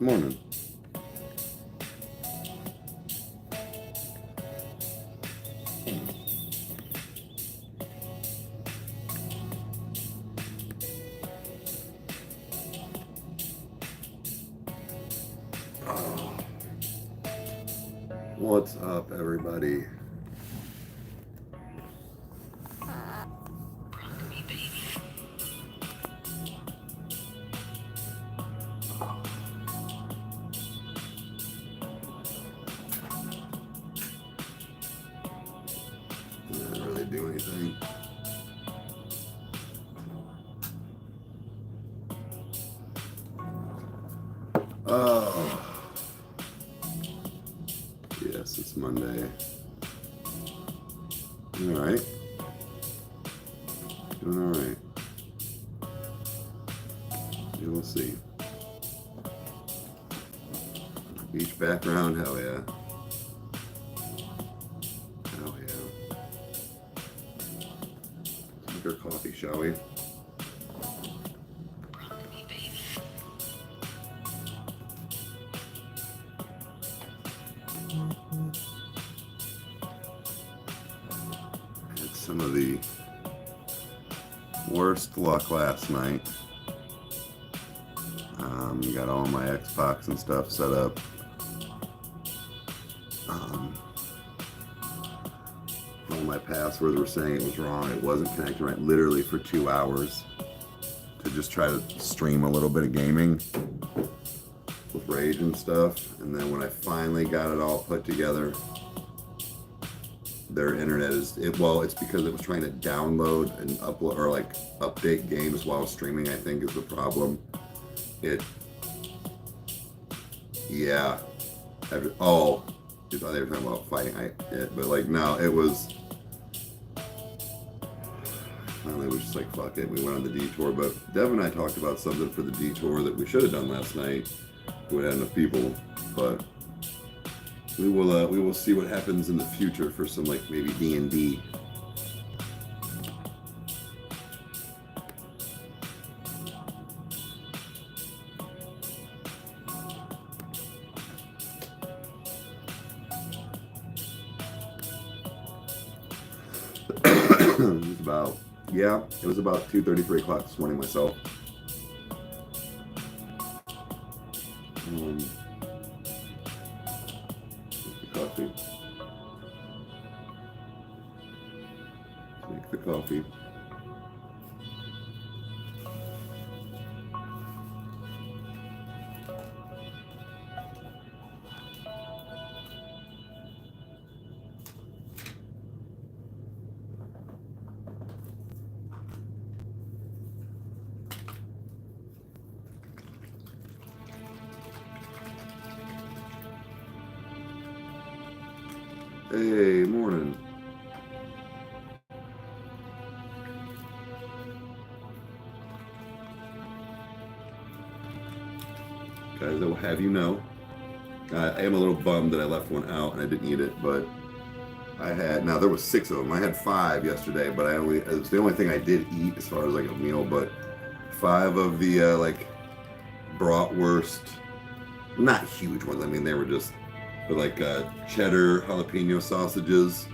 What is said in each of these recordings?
Morning. What's up, everybody? Didn't really do anything. Oh. Yes, it's Monday. All right. Doing all right. Yeah, we'll see. Beach background, hell yeah. Hell yeah. Drink our coffee, shall we? Had some of the worst luck last night. Got all my Xbox and stuff set up. All my passwords were saying it was wrong. It wasn't connecting right, literally for 2 hours to just try to stream a little bit of gaming with Rage and stuff. And then when I finally got it all put together, their internet is, it's because it was trying to download and upload or like update games while streaming, I think is the problem. Yeah. I thought they were talking about fighting but like, no, it was, finally was just like, fuck it, we went on the detour. But Dev and I talked about something for the detour that we should have done last night. We had enough people, but we will see what happens in the future for some like maybe D&D. It was about 2:30, 3 o'clock this morning myself. Coffee. Make the coffee. Hey, morning. Guys, I will have you know, I am a little bummed that I left one out and I didn't eat it, but now there was 6 of them. I had 5 yesterday, but it was the only thing I did eat as far as like a meal, but 5 of the like bratwurst, not huge ones. I mean, they were just, but like cheddar jalapeno sausages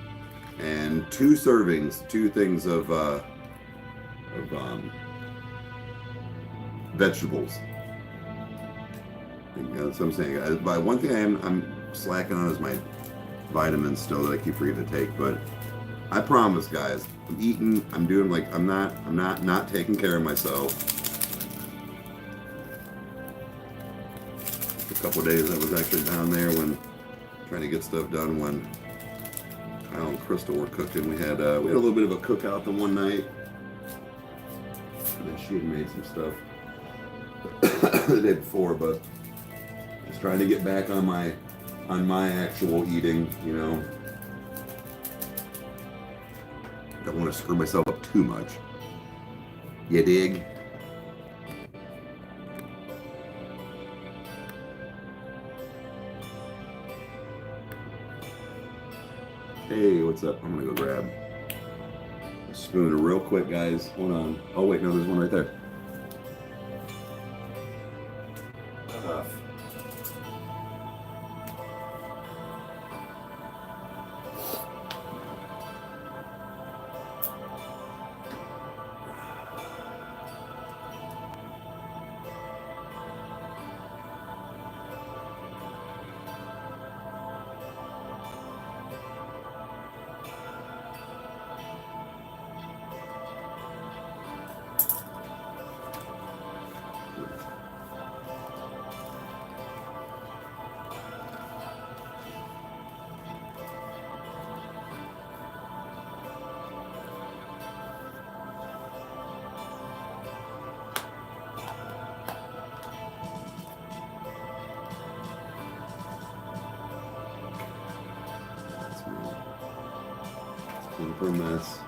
and 2 things of vegetables. That's what I'm saying. But one thing I'm slacking on is my vitamins still that I keep forgetting to take. But I promise, guys, I'm eating. I'm doing like I'm not taking care of myself. A couple of days I was actually down there when trying to get stuff done when Kyle and Crystal were cooking. We had a little bit of a cookout the one night, and then she had made some stuff. the day before, but just trying to get back on my actual eating, you know. Don't want to screw myself up too much. You dig? Hey, what's up? I'm gonna go grab a spoon real quick, guys. Hold on. Oh wait, no, there's one right there. For a mess.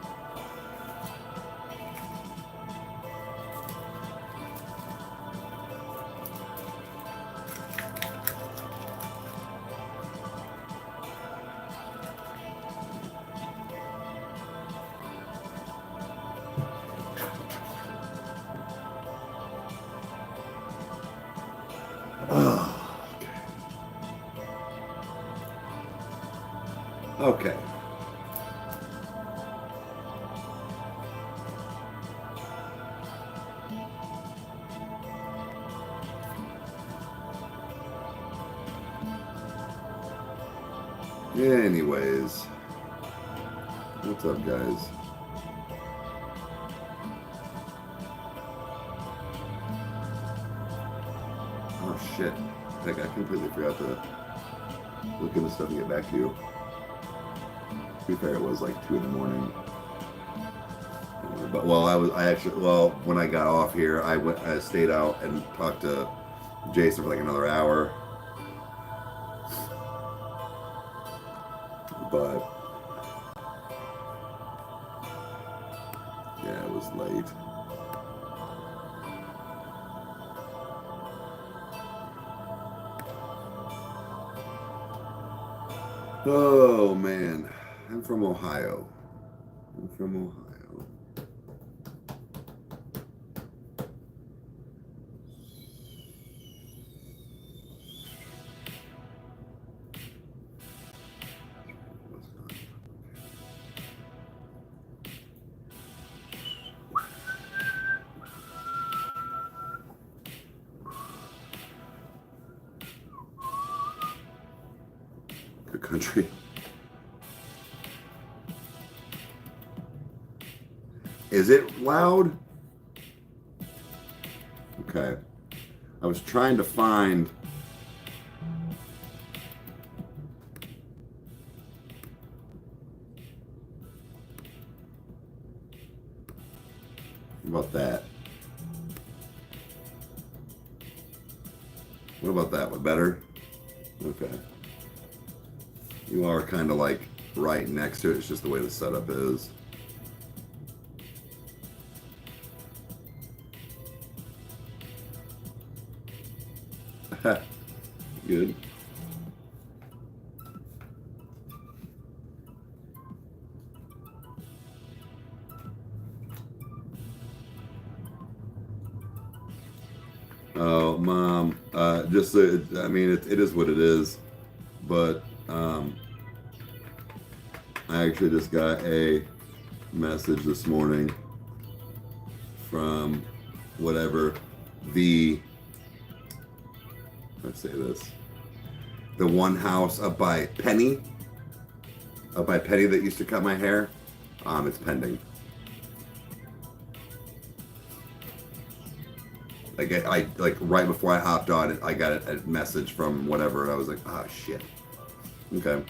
Oh, okay. Anyways, what's up, guys? Oh shit! Like, I completely forgot to look into stuff and get back to you. To be fair, it was like 2 in the morning. But when I got off here, I stayed out and talked to Jason for like another hour. But yeah, it was late. Oh man, I'm from Ohio. Good country. Is it loud? Okay. I was trying to find about that. What about that? What, better? Okay. You are kind of like right next to it. It's just the way the setup is. Good. Oh, Mom. I mean, it is what it is. But I actually just got a message this morning from whatever let's say this, the one house up by Penny that used to cut my hair. It's pending. Like I like right before I hopped on it, I got a message from whatever, and I was like, oh shit. Okay.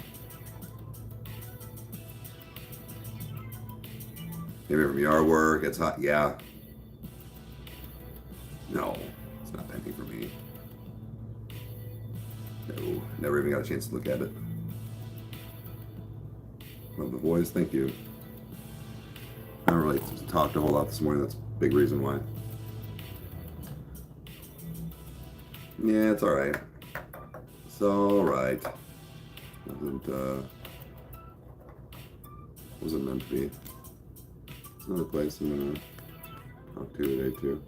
Maybe from yard work, it's hot. Yeah. No, it's not pending for me. Never even got a chance to look at it. Love the voice, thank you. I don't really talked a whole lot this morning, that's a big reason why. Yeah, it's alright. It's alright. Wasn't meant to be. It's another place I'm gonna talk to today too.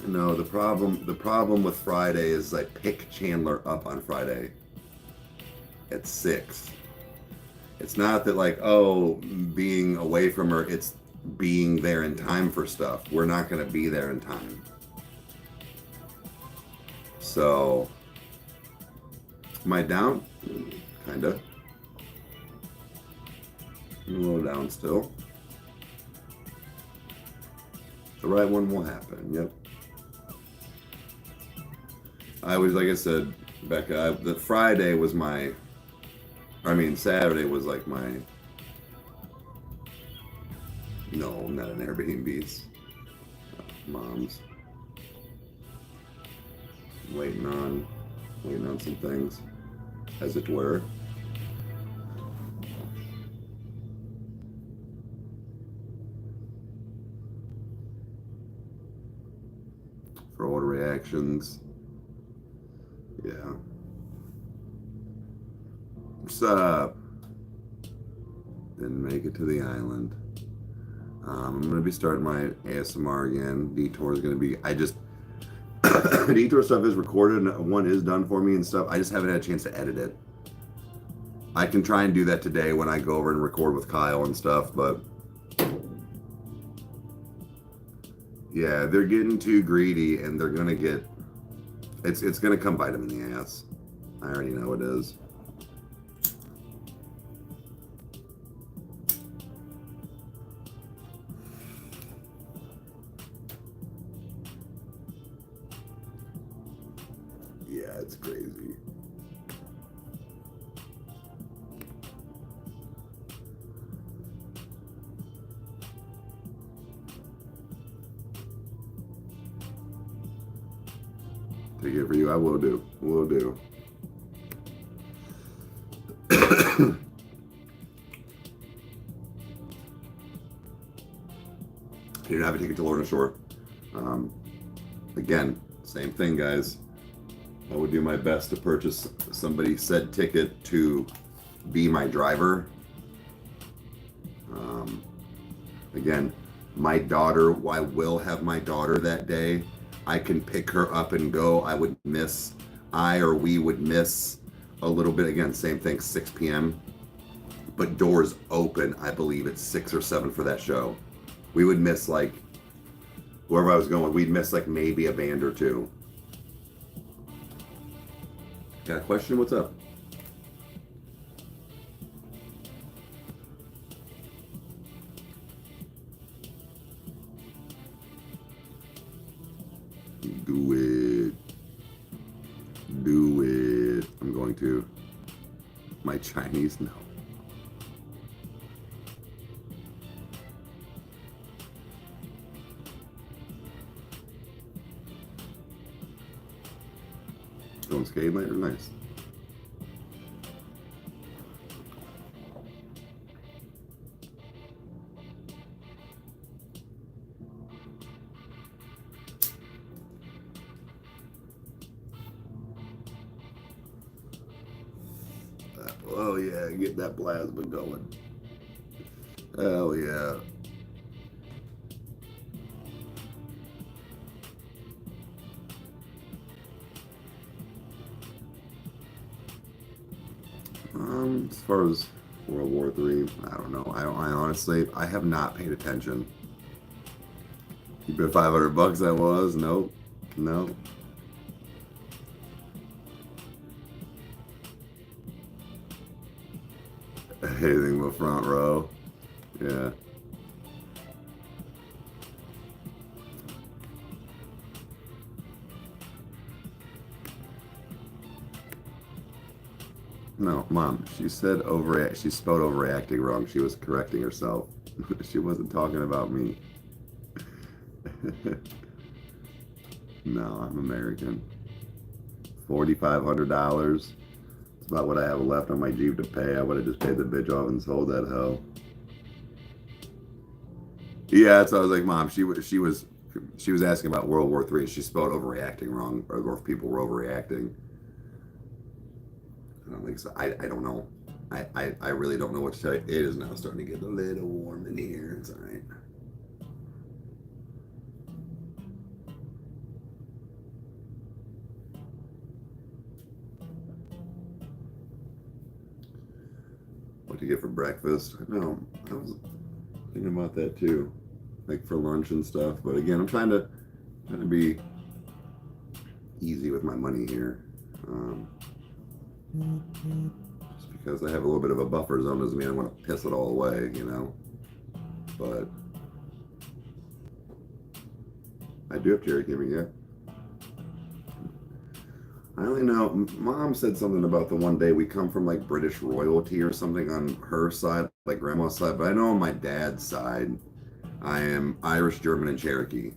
No, the problem with Friday is I pick Chandler up on Friday at 6. It's not that like, oh, being away from her, it's being there in time for stuff. We're not going to be there in time. So, am I down? Kinda. I'm a little down still. The right one will happen, yep. I was, like I said, Becca, the Friday was my, Saturday was like my, no, not an Airbnb's, mom's. Waiting on some things, as it were. For order reactions. Yeah. What's up? Didn't make it to the island. I'm going to be starting my ASMR again. Detour is going to be, Detour stuff is recorded and one is done for me and stuff. I just haven't had a chance to edit it. I can try and do that today when I go over and record with Kyle and stuff, but yeah, they're getting too greedy and they're going to get, it's going to come bite them in the ass. I already know it is. Yeah, it's crazy. Take it for you, I will do. Will do. You don't have a ticket to Lorna Shore. Again, same thing, guys. I would do my best to purchase somebody said ticket to be my driver. Again, my daughter, I will have my daughter that day. I can pick her up and go. We would miss a little bit. Again, same thing, 6 p.m. But doors open, I believe it's 6 or 7 for that show. We would miss like, wherever I was going, we'd miss like maybe a band or two. Got a question? What's up? Do it. Do it. I'm going to. My Chinese? No. Going skating later? Nice. Oh yeah, get that plasma going. Hell yeah. As far as World War III, I don't know. I honestly, I have not paid attention. You bet $500 that was? Nope. Nope. Anything but front row. Yeah. No, Mom, she said overreact. She spelled overreacting wrong. She was correcting herself. She wasn't talking about me. No, I'm American. $4,500. It's about what I have left on my Jeep to pay. I would have just paid the bitch off and sold that hoe. Yeah, so I was like, Mom, she was asking about World War III. She spelled overreacting wrong, or if people were overreacting. I don't think so. I don't know. I really don't know what to tell you. It is now starting to get a little warm in here. It's all right. What to get for breakfast? No, I was thinking about that too, like for lunch and stuff. But again, I'm trying to be easy with my money here. Just because I have a little bit of a buffer zone doesn't mean I want to piss it all away, you know. But I do have cherry giving, yeah. I only know Mom said something about the one day we come from like British royalty or something on her side, like grandma's side. But I know on my dad's side, I am Irish, German, and Cherokee.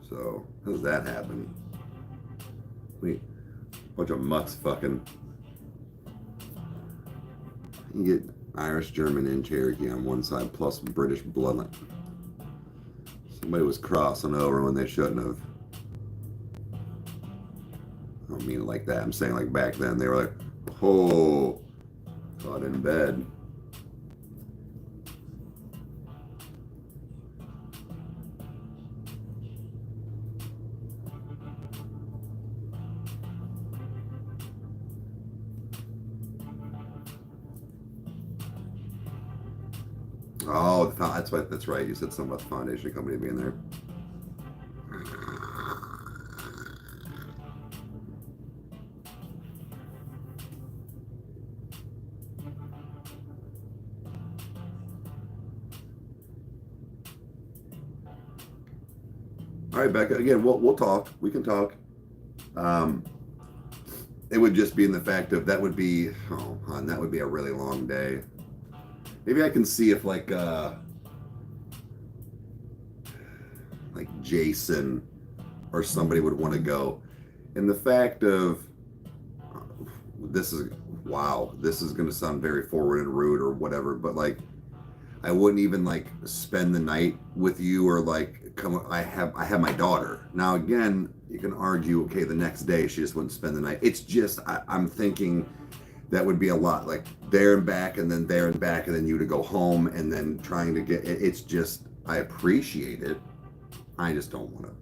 So how does that happen? Wait, bunch of mutts fucking. You get Irish, German, and Cherokee on one side, plus British bloodline. Somebody was crossing over when they shouldn't have. I don't mean it like that. I'm saying like back then they were like, oh, caught in bed. Oh, that's right. You said something about the foundation company being there. All right, Becca. Again, we'll talk. We can talk. It would just be in the fact of that would be that would be a really long day. Maybe I can see if like Jason or somebody would want to go. And the fact of this is going to sound very forward and rude or whatever, but like I wouldn't even like spend the night with you or like come. I have my daughter now. Again, you can argue, okay, the next day she just wouldn't spend the night. It's just I'm thinking that would be a lot, like there and back, and then there and back, and then you to go home, and then trying to get. It's just I appreciate it. I just don't want to.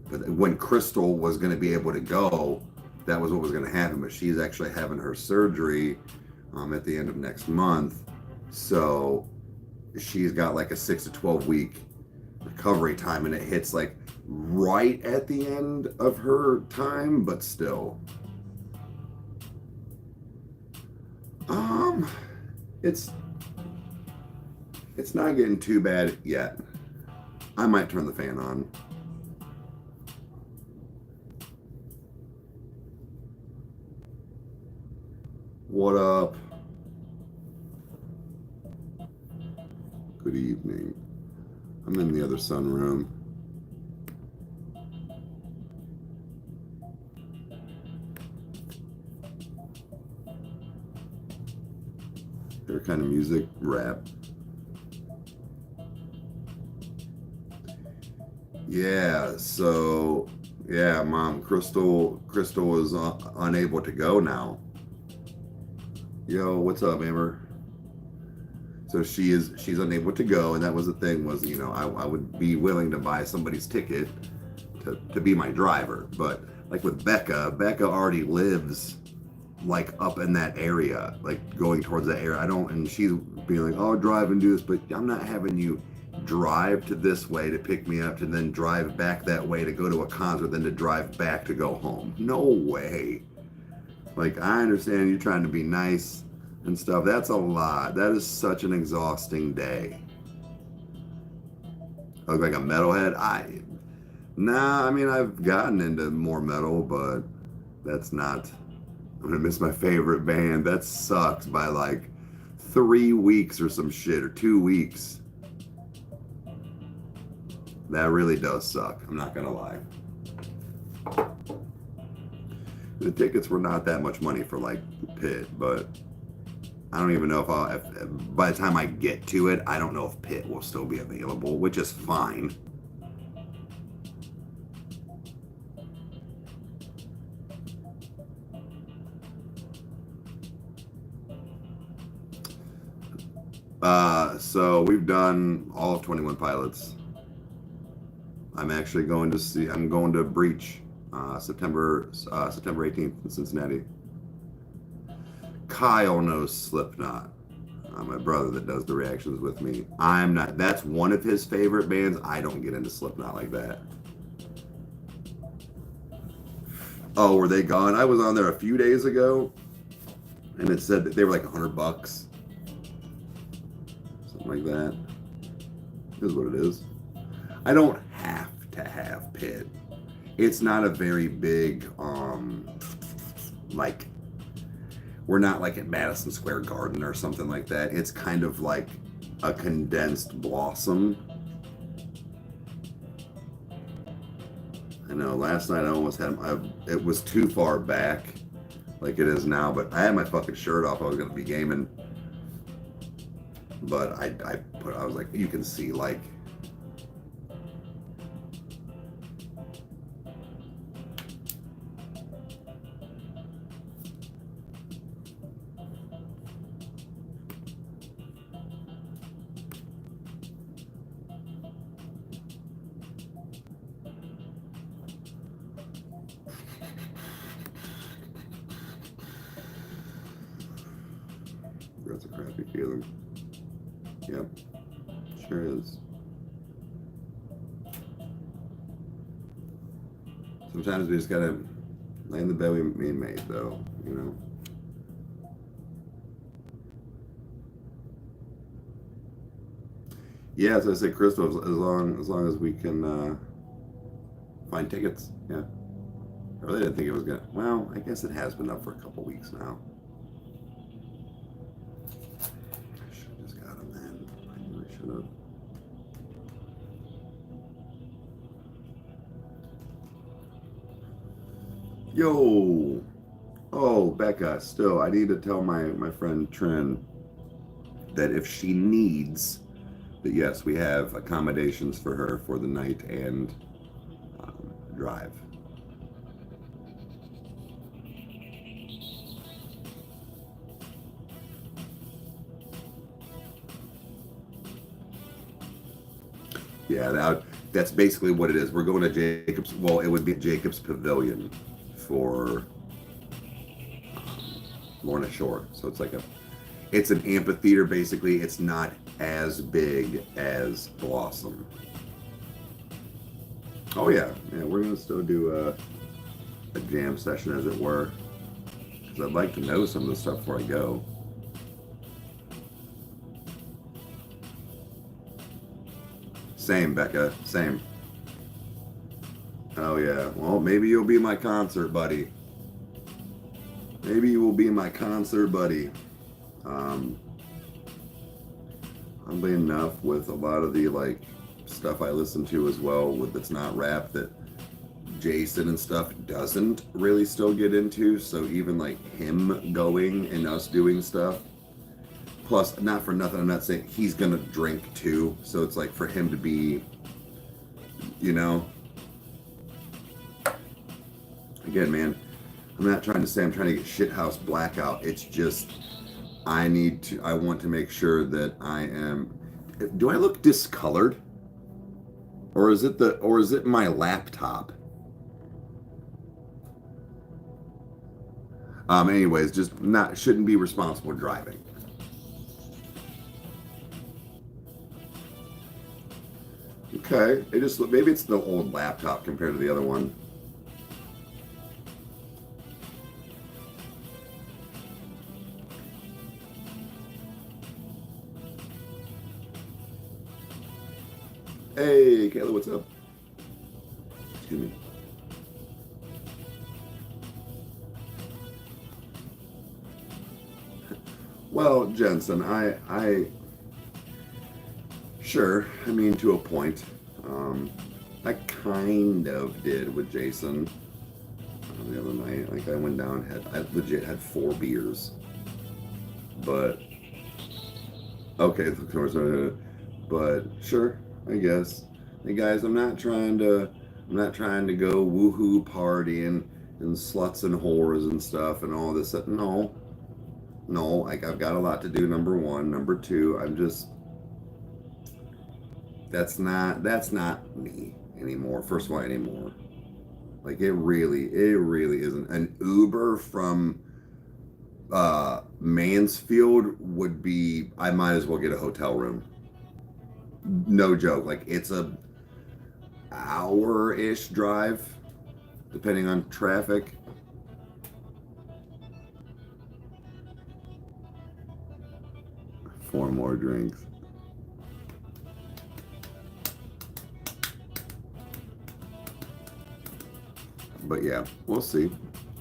But when Crystal was going to be able to go, that was what was going to happen. But she's actually having her surgery at the end of next month, so she's got like a 6 to 12 week recovery time, and it hits like right at the end of her time, but still. It's not getting too bad yet. I might turn the fan on. What up? Good evening. I'm in the other sunroom. Favorite kind of music? Rap. Yeah, so yeah, Mom, Crystal is unable to go now. Yo, what's up, Amber? So she's unable to go, and that was the thing was, you know, I would be willing to buy somebody's ticket to be my driver, but like with Becca already lives like up in that area, like going towards that area. And she's being like, oh, drive and do this, but I'm not having you drive to this way to pick me up to then drive back that way to go to a concert, then to drive back to go home. No way. Like, I understand you're trying to be nice and stuff. That's a lot. That is such an exhausting day. I look like a metalhead. I mean, I've gotten into more metal, but that's not I'm gonna miss my favorite band. That sucks by like 3 weeks or some shit, or 2 weeks. That really does suck. I'm not gonna lie. The tickets were not that much money for like Pit, but I don't even know if by the time I get to it, I don't know if Pit will still be available, which is fine. So we've done all of 21 Pilots. I'm actually going to Breach September 18th in Cincinnati. Kyle knows Slipknot. My brother that does the reactions with me. I'm not. That's one of his favorite bands. I don't get into Slipknot like that. Oh, were they gone? I was on there a few days ago, and it said that they were like $100, something like that. Is what it is. I don't have to have Pit. It's not a very big like, we're not like at Madison Square Garden or something like that. It's kind of like a condensed Blossom. I know last night I almost had it was too far back like it is now, but I had my fucking shirt off. I was gonna be gaming, but I was like, you can see like, that's a crappy feeling. Yep, sure is. Sometimes we just gotta lay in the bed we made, though, you know. Yeah, as I say, Crystal, as long as we can find tickets. Yeah, I really didn't think it was gonna. Well, I guess it has been up for a couple weeks now. I should have just got them then. I knew I should have. Yo, oh Becca, still, I need to tell my friend Trin that if she needs, that yes, we have accommodations for her for the night and drive. Yeah, that's basically what it is. We're going to Jacob's. Well, it would be Jacob's Pavilion for Lorna Shore. So it's like it's an amphitheater basically. It's not as big as Blossom. Oh yeah, we're gonna still do a jam session, as it were, because I'd like to know some of the stuff before I go. Same, Becca, same. Oh yeah, well maybe you'll be my concert buddy. Maybe you will be my concert buddy. Oddly enough, with a lot of the like stuff I listen to as well, that's not rap, that Jason and stuff doesn't really still get into. So even like him going and us doing stuff. Plus, not for nothing, I'm not saying he's gonna drink too. So it's like for him to be, you know. Again, man, I'm not trying to say I'm trying to get shithouse blackout. It's just I want to make sure that I am. Do I look discolored? Or is it my laptop? Anyways, just shouldn't be responsible driving. Okay, maybe it's the old laptop compared to the other one. Hey, Kayla, what's up? Excuse me. Well, Jensen, sure. I mean, to a point. I kind of did with Jason the other night. Like, I went down, I legit had 4 beers. But okay, but sure, I guess. Hey guys, I'm not trying to go woohoo partying and sluts and whores and stuff and all this. No, like I've got a lot to do. Number one, number two, I'm just that's not me anymore. First of all, anymore. Like it really isn't. An Uber from Mansfield would be. I might as well get a hotel room. No joke. Like it's a hour-ish drive, depending on traffic. Four more drinks. But yeah, we'll see.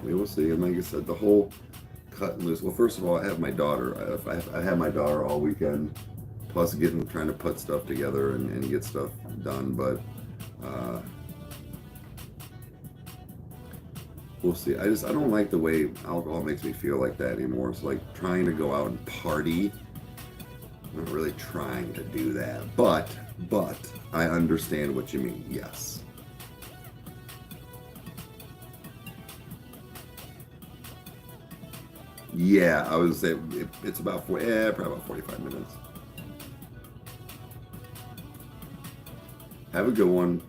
We will see. And like I said, the whole cut and loose. Well, first of all, I have my daughter. I have my daughter all weekend, plus trying to put stuff together and get stuff done. But we'll see. I don't like the way alcohol makes me feel like that anymore. It's like trying to go out and party. I'm not really trying to do that, but I understand what you mean. Yes. Yeah, I would say it's about probably about 45 minutes. Have a good one.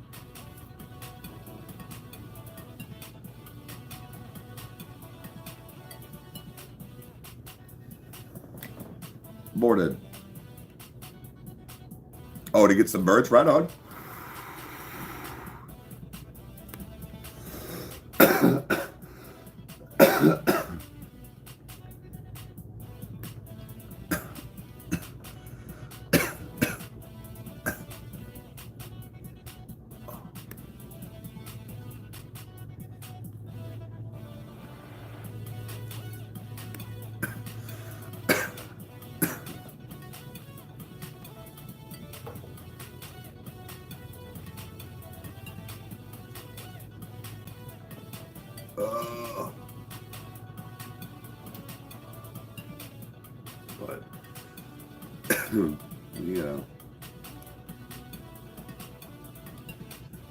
Boarded. Oh, to get some birds? Right on. But yeah,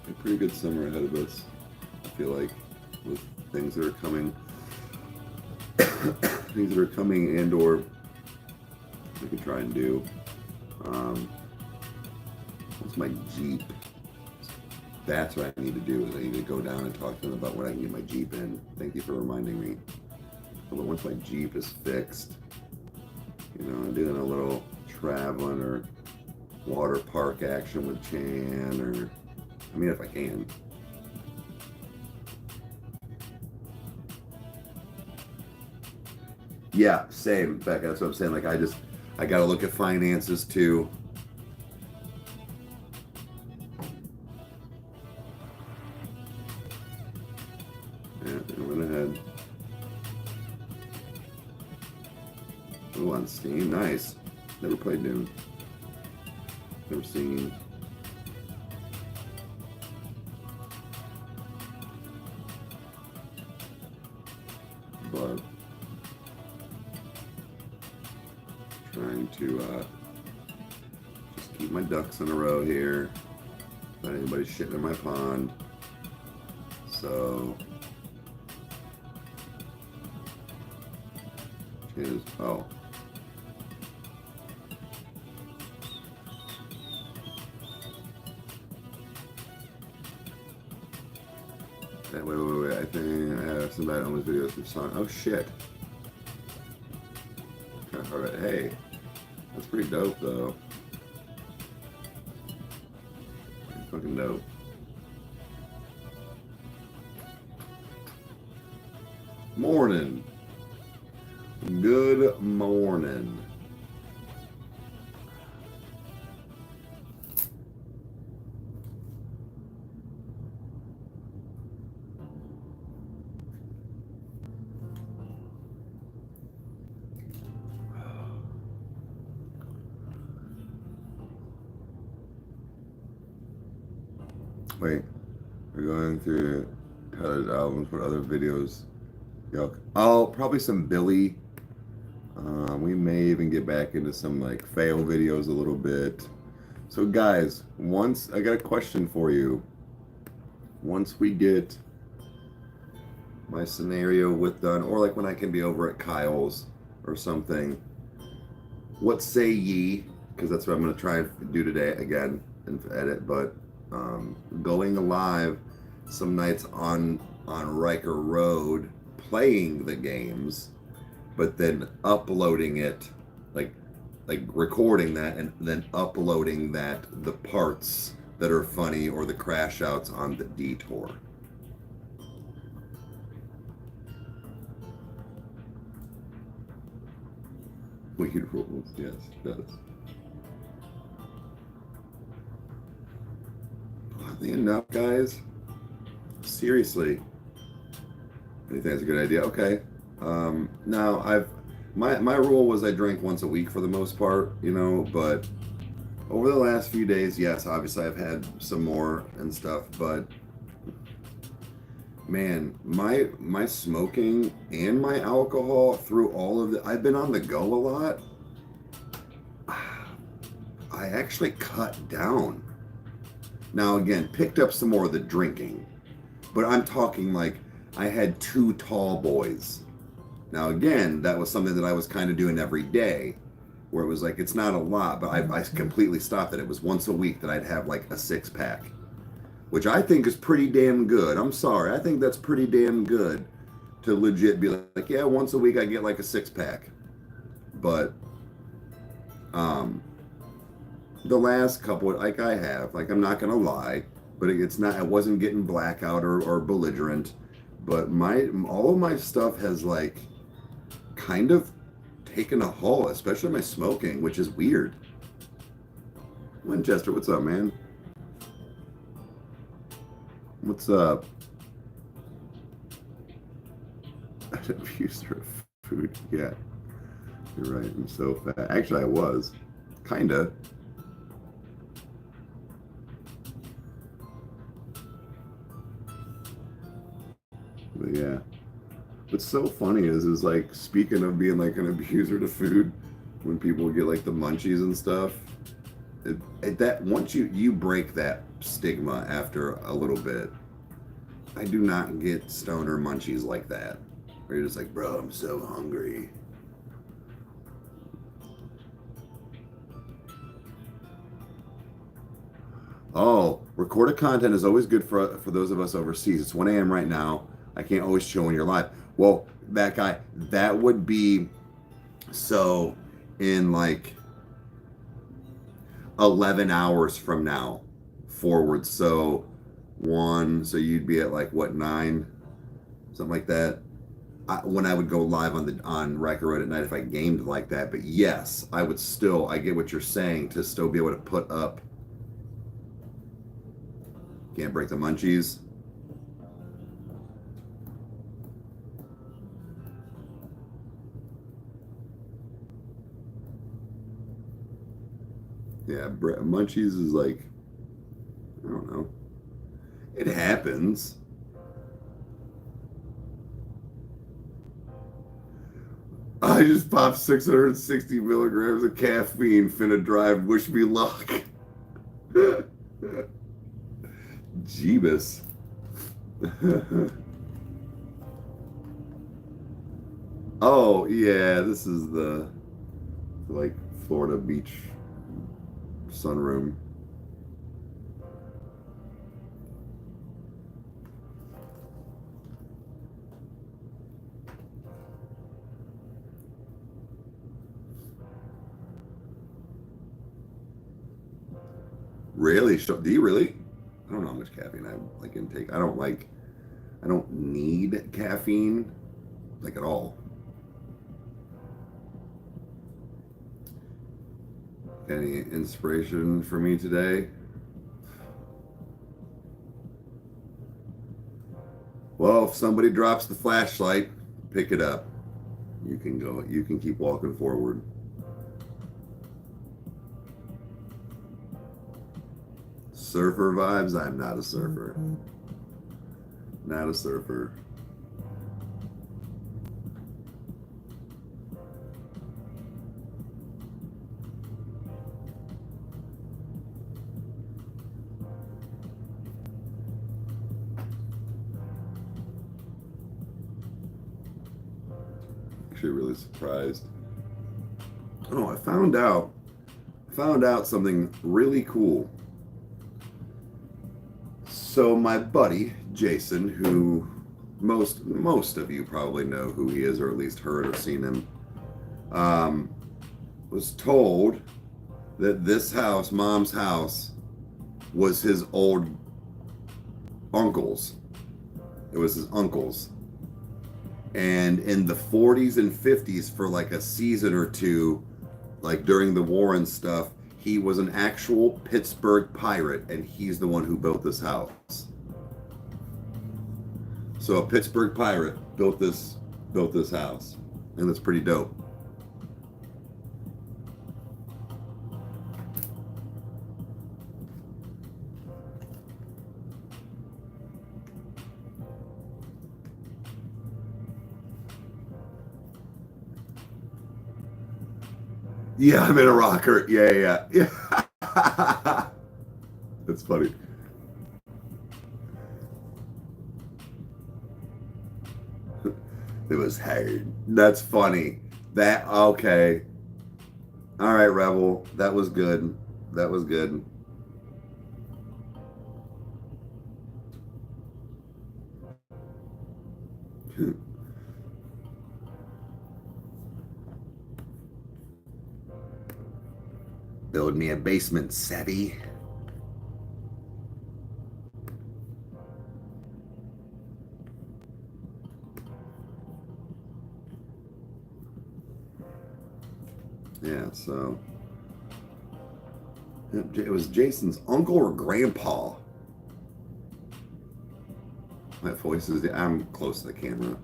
a pretty good summer ahead of us. I feel like with things that are coming, and or we can try and do. What's my Jeep? That's what I need to do. Is I need to go down and talk to them about what I can get my Jeep in. Thank you for reminding me. But once my Jeep is fixed, I'm doing a little traveling or water park action with Chan, or if I can. Yeah, same, Becca. That's what I'm saying. Like I got to look at finances too. Yeah, I went ahead. Oh, on Steam, nice. Never played Dune. Never seen. But trying to just keep my ducks in a row here. Not anybody shitting in my pond. So oh. Wait. I think I have somebody on this video with song. Oh shit. Alright, hey. That's pretty dope though. Pretty fucking dope. Morning. Good morning. Wait, we're going through Tyler's albums, what other videos? Yuck. Oh, probably some Billy. We may even get back into some like fail videos a little bit. So guys, once I got a question for you. Once we get my scenario with done, or like when I can be over at Kyle's or something, what say ye? Because that's what I'm going to try and do today again and edit. But going live some nights on Rykerroad, playing the games, but then uploading it, like recording that and then uploading the parts that are funny or the crash outs on the detour. Weed rules, yes, it does. Oddly enough, guys, seriously, you think that's a good idea? Okay. Now my rule was I drank once a week for the most part, you know, but over the last few days, yes, obviously I've had some more and stuff, but man, my smoking and my alcohol through all of I've been on the go a lot. I actually cut down. Now again, picked up some more of the drinking, but I'm talking like I had 2 tall boys. Now again, that was something that I was kind of doing every day, where it was like, it's not a lot, but I completely stopped it. It was once a week that I'd have like a 6-pack, which I think is pretty damn good. I'm sorry. I think that's pretty damn good to legit be like, yeah, once a week I get like a 6-pack. But the last couple, like I have, like I'm not going to lie, but it's not, I wasn't getting blackout or belligerent, but all of my stuff has like kind of taken a haul, especially my smoking, which is weird. Winchester, what's up, man? What's up? Abuser of food. Yeah, you're right. I'm so fat. Actually, I was. Kinda. But yeah. What's so funny is like, speaking of being like an abuser to food, when people get like the munchies and stuff, that once you break that stigma after a little bit, I do not get stoner munchies like that. Where you're just like, bro, I'm so hungry. Oh, recorded content is always good for those of us overseas. It's 1 a.m. right now. I can't always chill when you're live. Well, that guy, that would be so in like 11 hours from now forward. So you'd be at like what, 9, something like that. When I would go live on Rykerroad at night if I gamed like that. But yes, I get what you're saying, to still be able to put up. Can't break the munchies. Yeah, munchies is like, I don't know. It happens. I just popped 660 milligrams of caffeine. Finna drive. Wish me luck. Jeebus. Oh yeah, this is the like Florida beach sunroom. Really? Do you really? I don't know how much caffeine I like intake. I don't need caffeine like at all. Any inspiration for me today? Well, if somebody drops the flashlight, pick it up. You can keep walking forward. surfer vibes. I'm not a surfer. Not a surfer. Actually really surprised. Oh, I found out something really cool. So my buddy Jason, who most of you probably know who he is, or at least heard or seen him, was told that this house, Mom's house, was his old uncle's. It was his uncle's. And in the 40s and 50s, for like a season or two, like during the war and stuff, he was an actual Pittsburgh pirate, and he's the one who built this house. So a Pittsburgh pirate built this house, and it's pretty dope. Yeah, I'm in a rocker. Yeah. That's funny. It was hard. That's funny. That, okay. All right, Rebel. That was good. That was good. Build me a basement, Savvy. Yeah, so it was Jason's uncle or grandpa. My voice is, I'm close to the camera.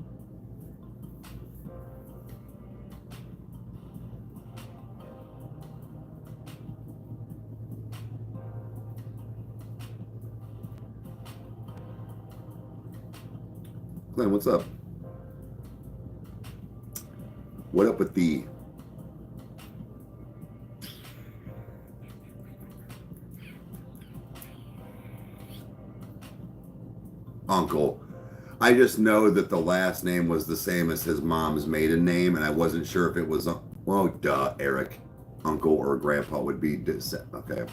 Glenn, what's up? What up with the uncle? I just know that the last name was the same as his mom's maiden name, and I wasn't sure if it was, well, duh, Eric. Uncle or grandpa would be, okay.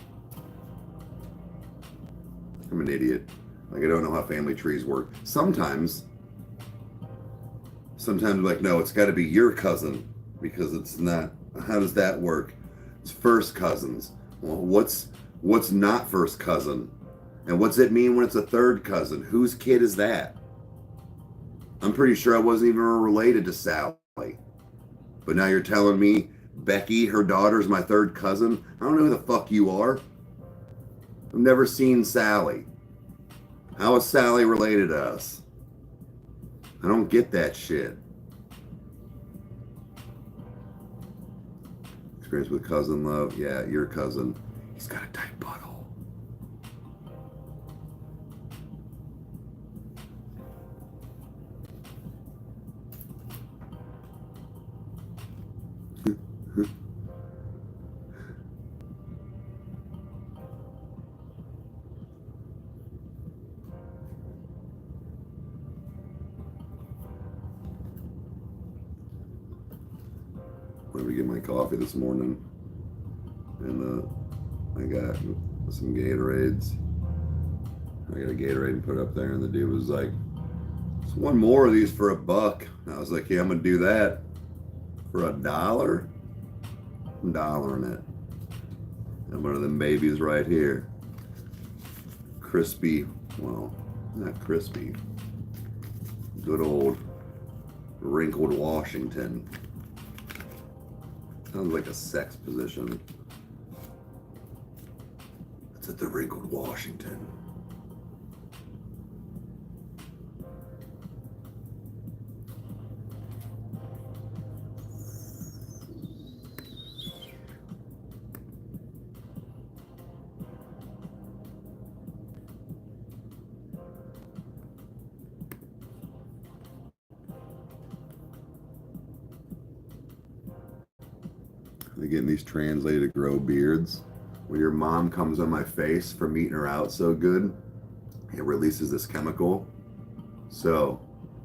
I'm an idiot. Like, I don't know how family trees work. Sometimes like, no, it's got to be your cousin, because it's not. How does that work? It's first cousins. Well, what's not first cousin? And what's it mean when it's a third cousin? Whose kid is that? I'm pretty sure I wasn't even related to Sally. But now you're telling me Becky, her daughter's my third cousin? I don't know who the fuck you are. I've never seen Sally. How is Sally related to us? I don't get that shit. Experience with cousin love. Yeah, your cousin. He's got a tight butthole. Let me get my coffee this morning, and I got some Gatorades. I got a Gatorade and put up there, and the dude was like, "It's one more of these for $1." And I was like, "Yeah, I'm gonna do that for $1." I'm dollaring it. And one of them babies right here, crispy. Well, not crispy. Good old wrinkled Washington. Sounds like a sex position. It's at the wrinkled Washington. They're getting these translated to grow beards. When your mom comes on my face from eating her out so good, it releases this chemical. So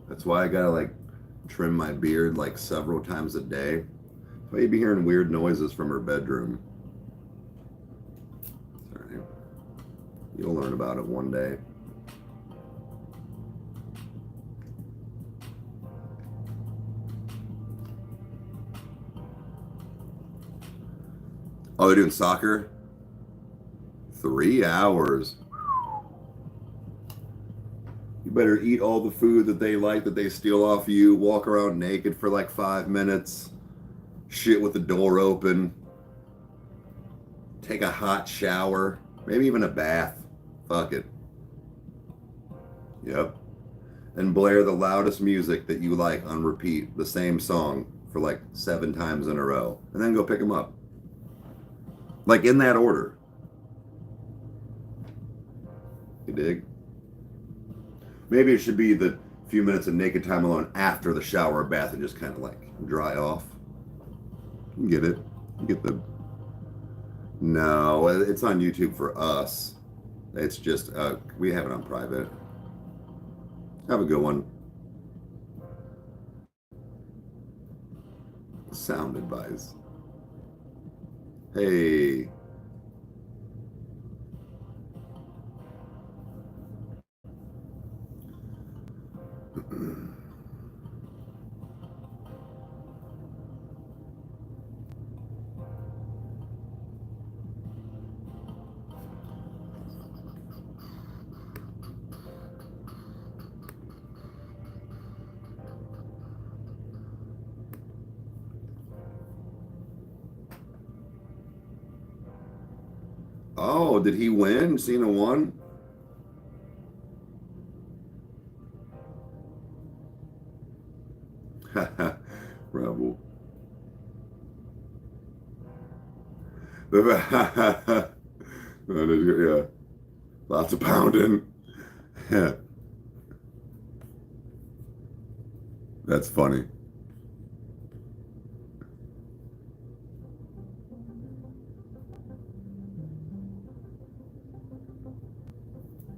that's why I gotta like trim my beard like several times a day. That's why you'd be hearing weird noises from her bedroom. Sorry. You'll learn about it one day. Oh, they're doing soccer? 3 hours. You better eat all the food that they like, that they steal off you, walk around naked for like 5 minutes, shit with the door open, take a hot shower, maybe even a bath. Fuck it. Yep. And blare the loudest music that you like on repeat, the same song for like 7 times in a row, and then go pick them up. Like in that order. You dig? Maybe it should be the few minutes of naked time alone after the shower or bath and just kind of like dry off. You get it. You get the... No, it's on YouTube for us. It's just, we have it on private. Have a good one. Sound advice. Hey. Oh, did he win? Cena won? Rebel. Yeah. Lots of pounding. Yeah. That's funny.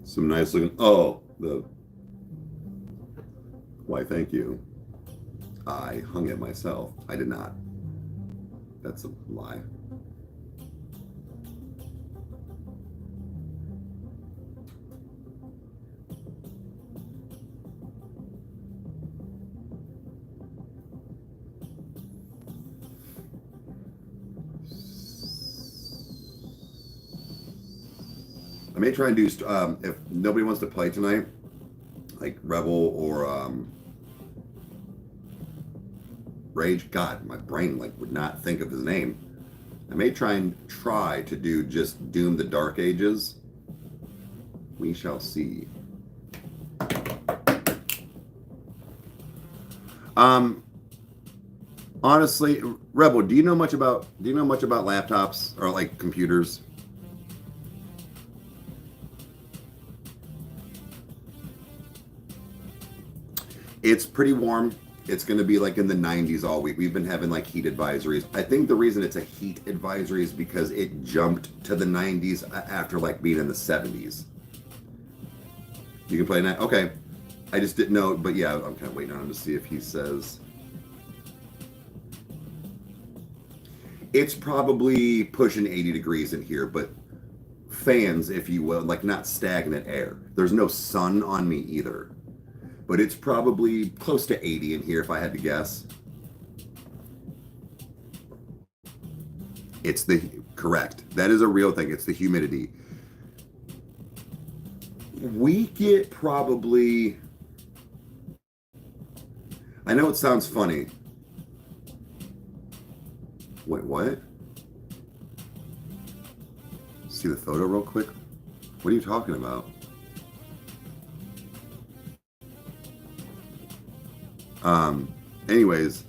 Some nice looking. Oh, why, thank you. I hung it myself. I did not. That's a lie. I may try and do, if nobody wants to play tonight, like Rebel or Rage. God, my brain like would not think of his name. I may try to do just Doom the Dark Ages. We shall see. Honestly, Rebel, do you know much about laptops or like computers? It's pretty warm. It's going to be like in the 90s all week. We've been having like heat advisories. I think the reason it's a heat advisory is because it jumped to the 90s after like being in the 70s. You can play that? Okay. I just didn't know, but yeah, I'm kind of waiting on him to see if he says. It's probably pushing 80 degrees in here, but fans, if you will, like not stagnant air. There's no sun on me either. But it's probably close to 80 in here if I had to guess. It's correct. That is a real thing. It's the humidity. We get probably, I know it sounds funny. Wait, what? See the photo real quick? What are you talking about? Anyways,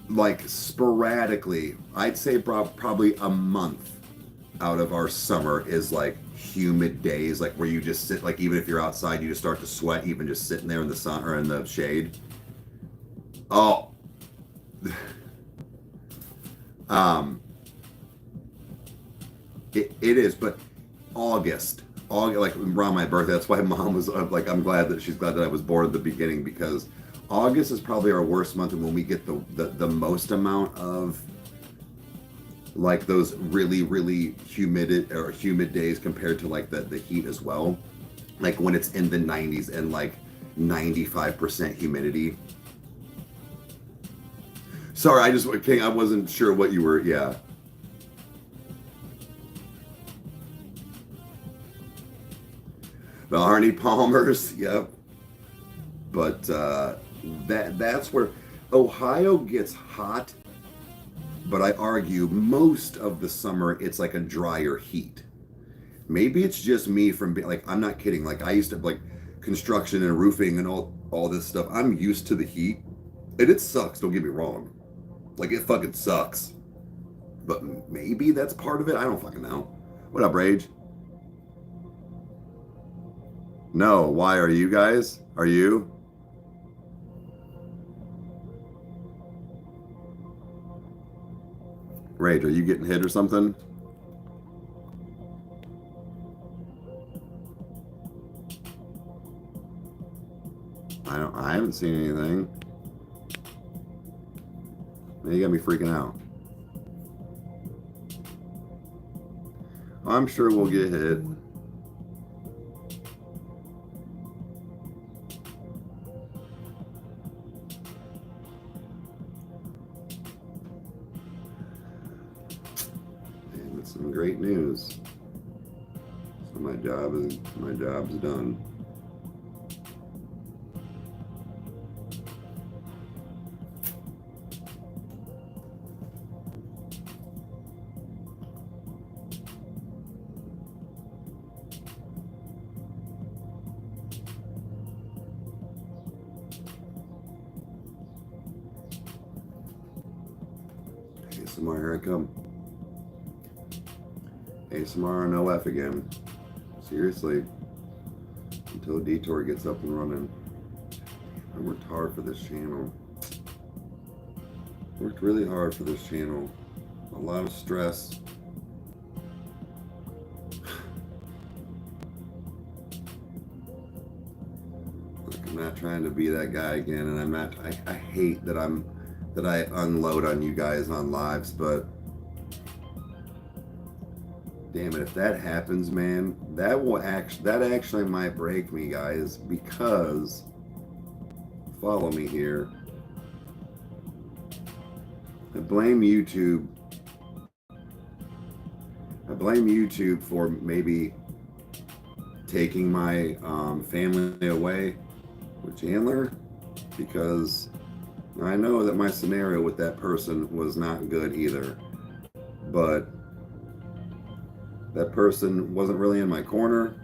like sporadically, I'd say probably a month out of our summer is like humid days, like where you just sit, like even if you're outside, you just start to sweat, even just sitting there in the sun or in the shade. Oh, Um, it is, but August, like around my birthday. That's why Mom was like, I'm glad that she's glad that I was born at the beginning, because August is probably our worst month, and when we get the most amount of like those really humid days compared to like the heat as well. Like when it's in the 90s and like 95% humidity. Sorry, I wasn't sure what you were. Yeah. The Arnie Palmers. Yep. But that's where Ohio gets hot. But I argue most of the summer it's like a drier heat. Maybe it's just me from being like, I'm not kidding. Like I used to like construction and roofing and all this stuff. I'm used to the heat, and it sucks. Don't get me wrong. Like it fucking sucks. But maybe that's part of it. I don't fucking know. What up, Rage? No. Why are you guys? Are you? Rage, are you getting hit or something? I haven't seen anything. You got me freaking out. I'm sure we'll get hit. And it's some great news. So my job's done. ASMR, here I come. ASMR and OF again. Seriously. Until Detour gets up and running. I worked hard for this channel. Worked really hard for this channel. A lot of stress. Look, I'm not trying to be that guy again, and I'm not. I hate that I unload on you guys on lives, but damn it, if that happens, man, that actually might break me, guys, because follow me here. I blame YouTube. I blame YouTube for maybe taking my family away with Chandler, because I know that my scenario with that person was not good either, but that person wasn't really in my corner,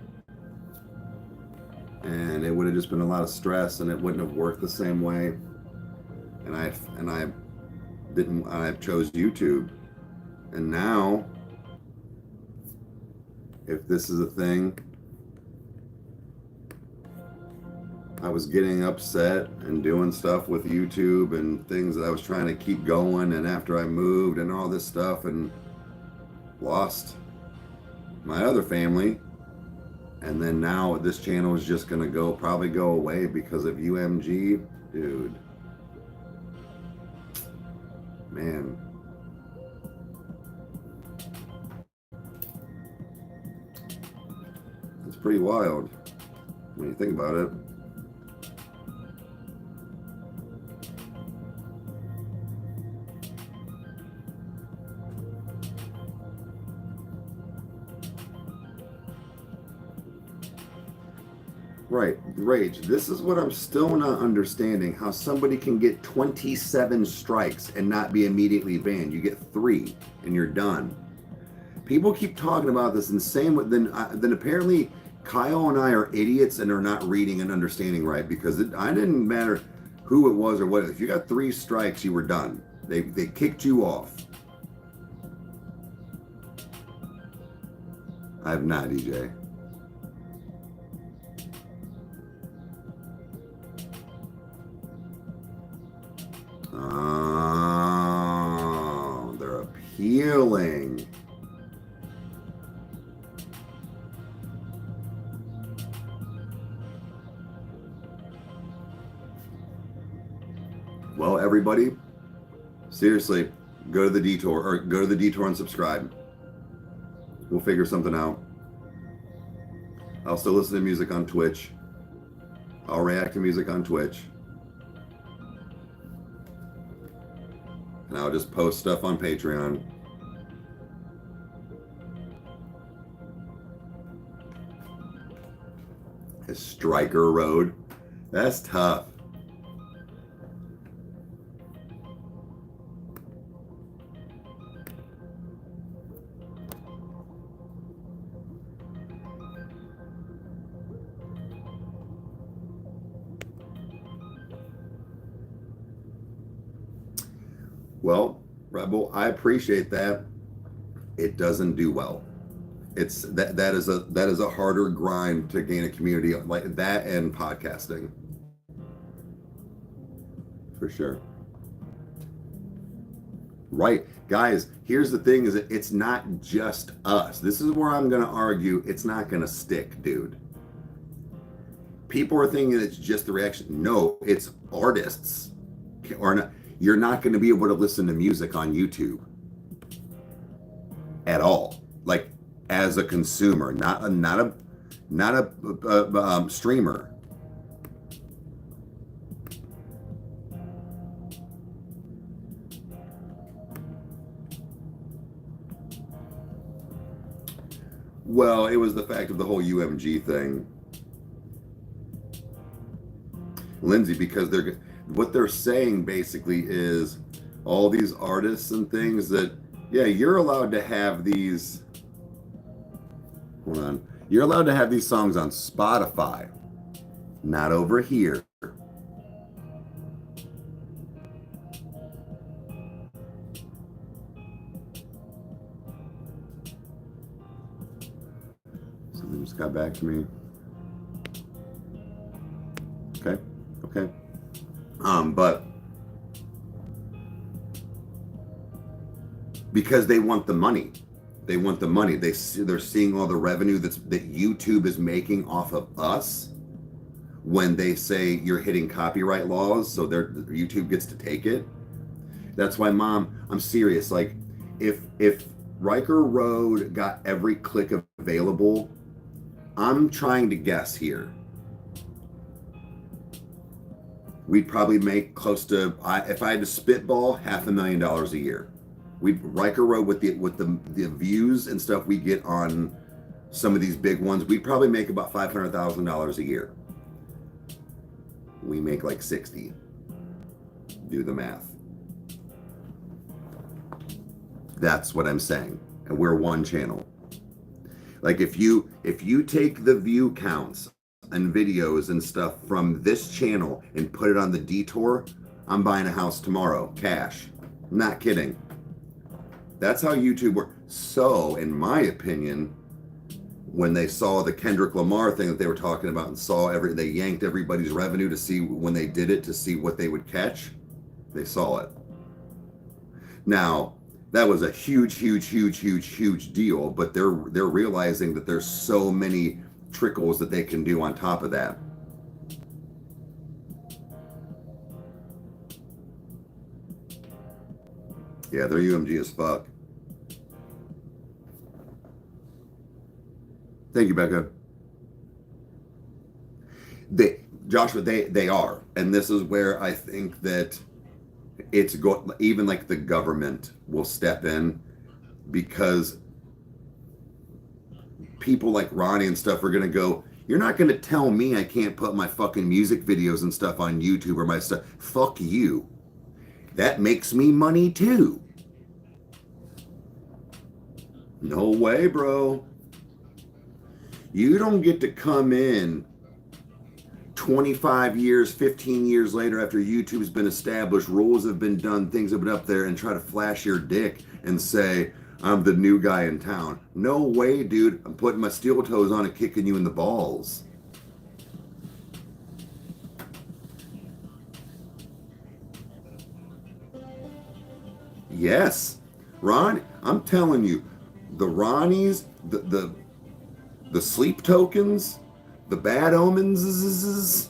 and it would have just been a lot of stress, and it wouldn't have worked the same way. And I chose YouTube, and now if this is a thing, I was getting upset and doing stuff with YouTube and things that I was trying to keep going, and after I moved and all this stuff, and lost my other family, and then now this channel is just gonna probably go away because of UMG, dude. Man. It's pretty wild when you think about it. Right, Rage, this is what I'm still not understanding, how somebody can get 27 strikes and not be immediately banned. You get 3 and you're done. People keep talking about this, and then apparently Kyle and I are idiots and are not reading and understanding right, because I didn't matter who it was or what. If you got 3 strikes, you were done. They kicked you off. I have not, DJ. Oh, they're a Well, everybody, seriously, go to the detour and subscribe. We'll figure something out. I'll still listen to music on Twitch. I'll react to music on Twitch. And I'll just post stuff on Patreon. Rykerroad. That's tough. Well, Rebel, I appreciate that. It doesn't do well. It's that is a harder grind to gain a community like that and podcasting. For sure. Right. Guys, here's the thing is that it's not just us. This is where I'm going to argue it's not going to stick, dude. People are thinking it's just the reaction. No, it's artists. Or not. You're not going to be able to listen to music on YouTube at all. Like as a consumer, not a streamer. Well, it was the fact of the whole UMG thing, Lindsay, because what they're saying basically is all these artists and things that, yeah, you're allowed to have these. Hold on. You're allowed to have these songs on Spotify, not over here. Something just got back to me. Okay. But because they want the money. They want the money. They're seeing all the revenue that YouTube is making off of us when they say you're hitting copyright laws, so YouTube gets to take it. That's why, Mom, I'm serious. Like, if Rykerroad got every click available, I'm trying to guess here. We'd probably make close to, if I had to spitball, $500,000 a year. Rykerroad with the views and stuff we get on some of these big ones, we'd probably make about $500,000 a year. We make like 60. Do the math. That's what I'm saying. And we're one channel. Like if you take the view counts and videos and stuff from this channel and put it on the detour, I'm buying a house tomorrow, cash. I'm not kidding. That's how YouTube works. So, in my opinion, when they saw the Kendrick Lamar thing that they were talking about and they yanked everybody's revenue to see when they did it to see what they would catch, they saw it. Now, that was a huge deal, but they're realizing that there's so many trickles that they can do on top of that. Yeah, they're UMG as fuck. Thank you, Becca. Joshua, they are. And this is where I think that even like the government will step in, because people like Ronnie and stuff are going to go, you're not going to tell me I can't put my fucking music videos and stuff on YouTube or my stuff. Fuck you. That makes me money too. No way, bro. You don't get to come in 25 years, 15 years later after YouTube's been established, rules have been done, things have been up there, and try to flash your dick and say, I'm the new guy in town. No way, dude. I'm putting my steel toes on and kicking you in the balls. Yes. Ron, I'm telling you, the Ronnies, the sleep tokens, the bad omens,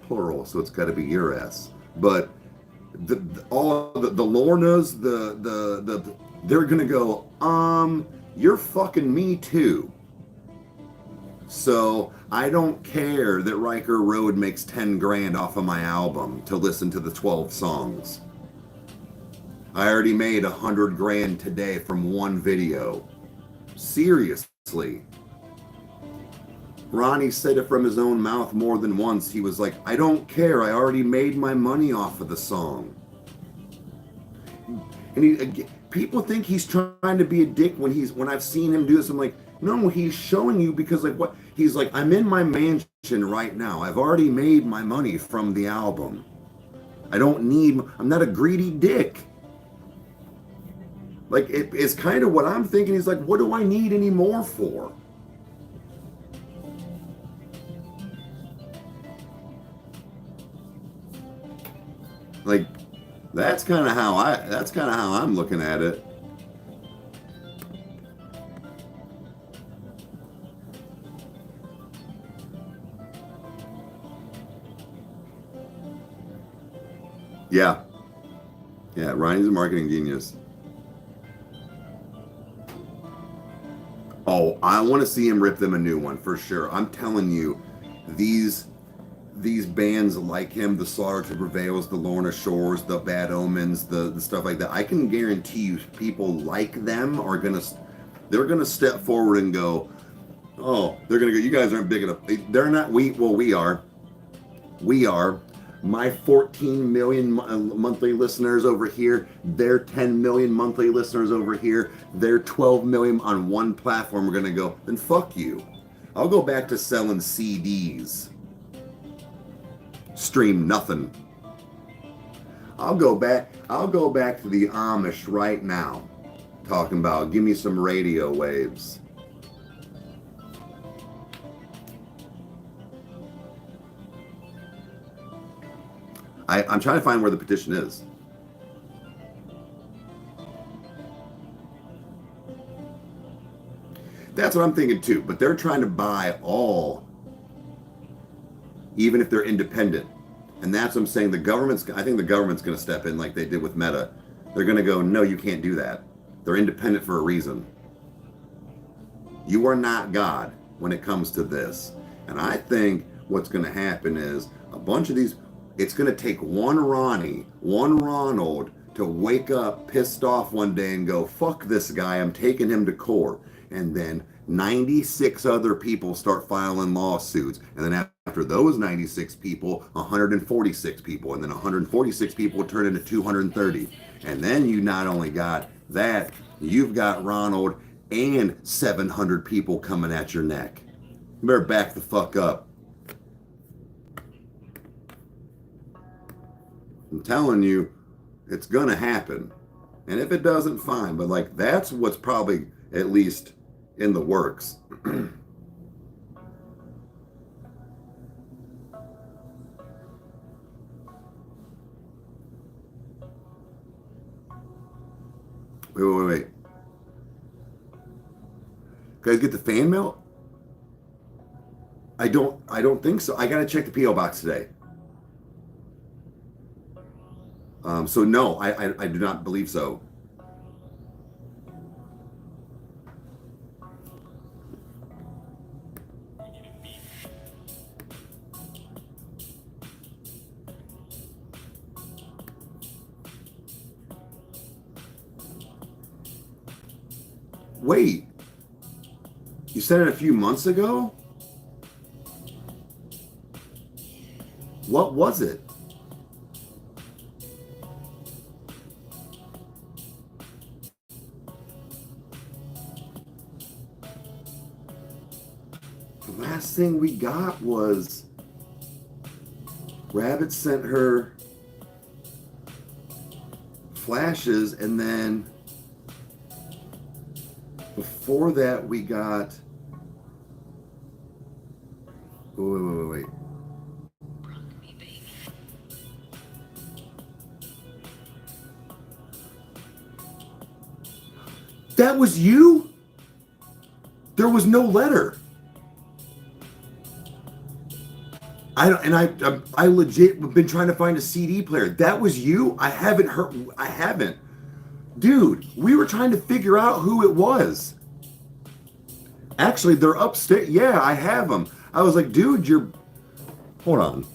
plural, so it's got to be your ass. But all the Lornas, they're gonna go, you're fucking me too. So I don't care that Rykerroad makes 10 grand off of my album to listen to the 12 songs. I already made 100 grand today from one video. Seriously. Ronnie said it from his own mouth more than once. He was like, I don't care. I already made my money off of the song. And people think he's trying to be a dick when I've seen him do this. I'm like, no, he's showing you because like what? He's like, I'm in my mansion right now. I've already made my money from the album. I'm not a greedy dick. Like, it's kind of what I'm thinking. He's like, what do I need any more for? Like, that's kind of how I'm looking at it. Yeah. Yeah, Ronnie's a marketing genius. Oh, I want to see him rip them a new one for sure. I'm telling you, these bands like him, the Slaughter to Prevails, the Lorna Shores, the Bad Omens, the stuff like that, I can guarantee you people like them they're gonna step forward and go, oh, they're gonna go, you guys aren't big enough. They're not, we are. My 14 million monthly listeners over here, their 10 million monthly listeners over here, their 12 million on one platform are gonna go, then fuck you. I'll go back to selling CDs. Stream nothing. I'll go back to the Amish right now, talking about give me some radio waves. I'm trying to find where the petition is. That's what I'm thinking too, but they're trying to buy all, even if they're independent. And that's what I'm saying. I think the government's going to step in like they did with Meta. They're going to go, no, you can't do that. They're independent for a reason. You are not God when it comes to this. And I think what's going to happen is a bunch of these, it's going to take one Ronnie, one Ronald to wake up pissed off one day and go, fuck this guy, I'm taking him to court. And then 96 other people start filing lawsuits. And then after those 96 people, 146 people. And then 146 people turn into 230. And then you not only got that, you've got Ronald and 700 people coming at your neck. You better back the fuck up. I'm telling you, it's gonna happen. And if it doesn't, fine. But like, that's what's probably at least in the works. Wait. Guys, get the fan mail? I don't think so. I gotta check the P.O. box today. So no, I do not believe so. Wait, you said it a few months ago? What was it? The last thing we got was Rabbit sent her flashes, and then before that we got wait. That was you? There was no letter. I don't, and I legit been trying to find a CD player. That was you? I haven't heard. I haven't, dude. We were trying to figure out who it was. Actually, they're upstairs. Yeah, I have them. I was like, dude, you're. Hold on.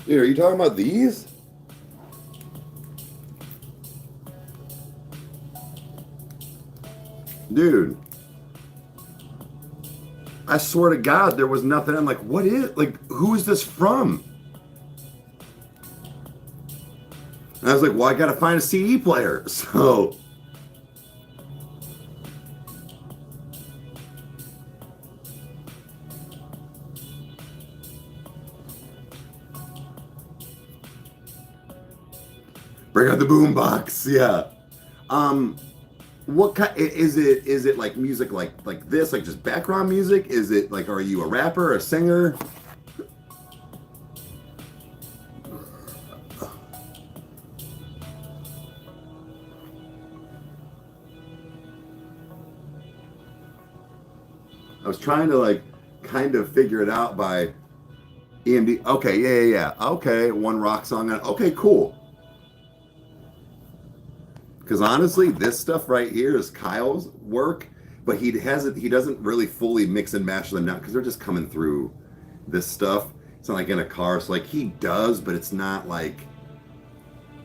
Dude, are you talking about these? Dude, I swear to God, there was nothing. I'm like, what is, like, who is this from? And I was like, well, I gotta find a CD player. So, bring out the boombox. Yeah. Um, what kind is it? Is it like music like this, like just background music? Is it like, are you a rapper, a singer? I was trying to like kind of figure it out by EMD. Okay, yeah. Okay, one rock song. Okay, cool. Because honestly, this stuff right here is Kyle's work, but he has it. He doesn't really fully mix and mash them down because they're just coming through this stuff. It's not like in a car. So like he does, but it's not like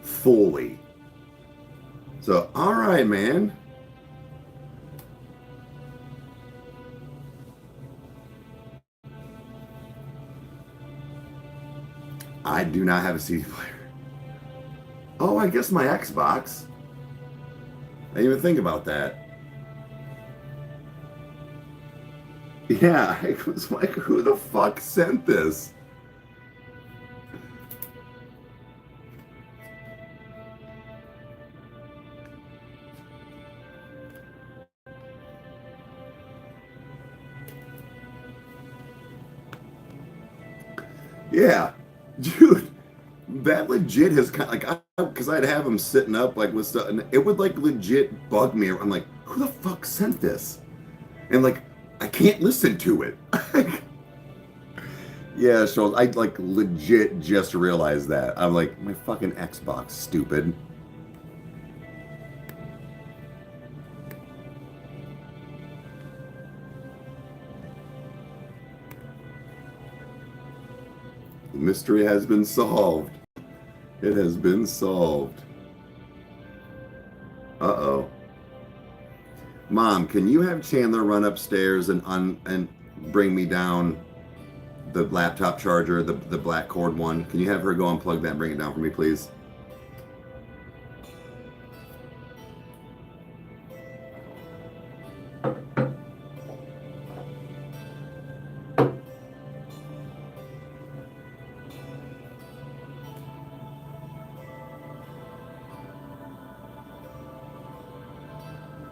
fully. So all right, man. I do not have a CD player. Oh, I guess my Xbox. I didn't even think about that. Yeah, I was like, who the fuck sent this? Yeah, dude, that legit has kind of like, because I'd have him sitting up like with stuff, and it would like legit bug me. I'm like, who the fuck sent this? And like, I can't listen to it. Yeah, so I like legit just realized that. I'm like, my fucking Xbox, stupid. The mystery has been solved. It has been solved. Uh-oh. Mom, can you have Chandler run upstairs and bring me down the laptop charger, the black cord one? Can you have her go unplug that and bring it down for me, please?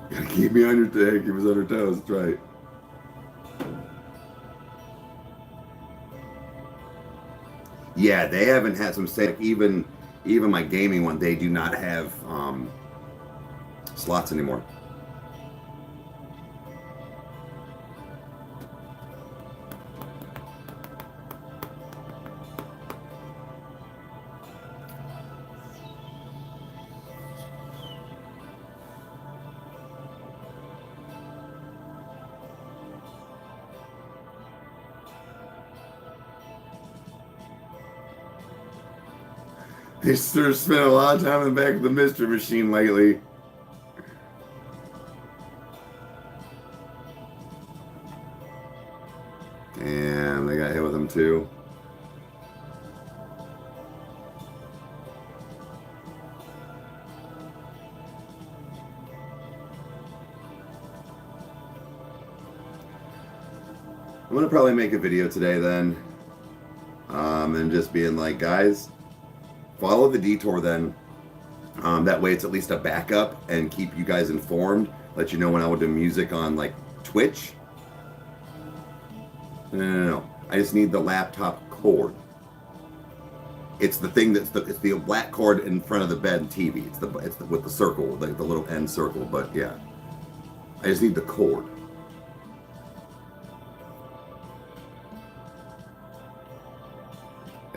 Gotta keep me on your keep us on our toes. That's right. Yeah, they haven't had some say. Like even my gaming one, they do not have slots anymore. They sort of spent a lot of time in the back of the Mystery Machine lately. Damn, they got hit with them too. I'm gonna probably make a video today then, and just being like, guys, follow the detour then. That way it's at least a backup and keep you guys informed. Let you know when I would do music on like Twitch. No. I just need the laptop cord. It's the thing it's the black cord in front of the bed and TV. It's the with the circle, the little end circle. But yeah, I just need the cord.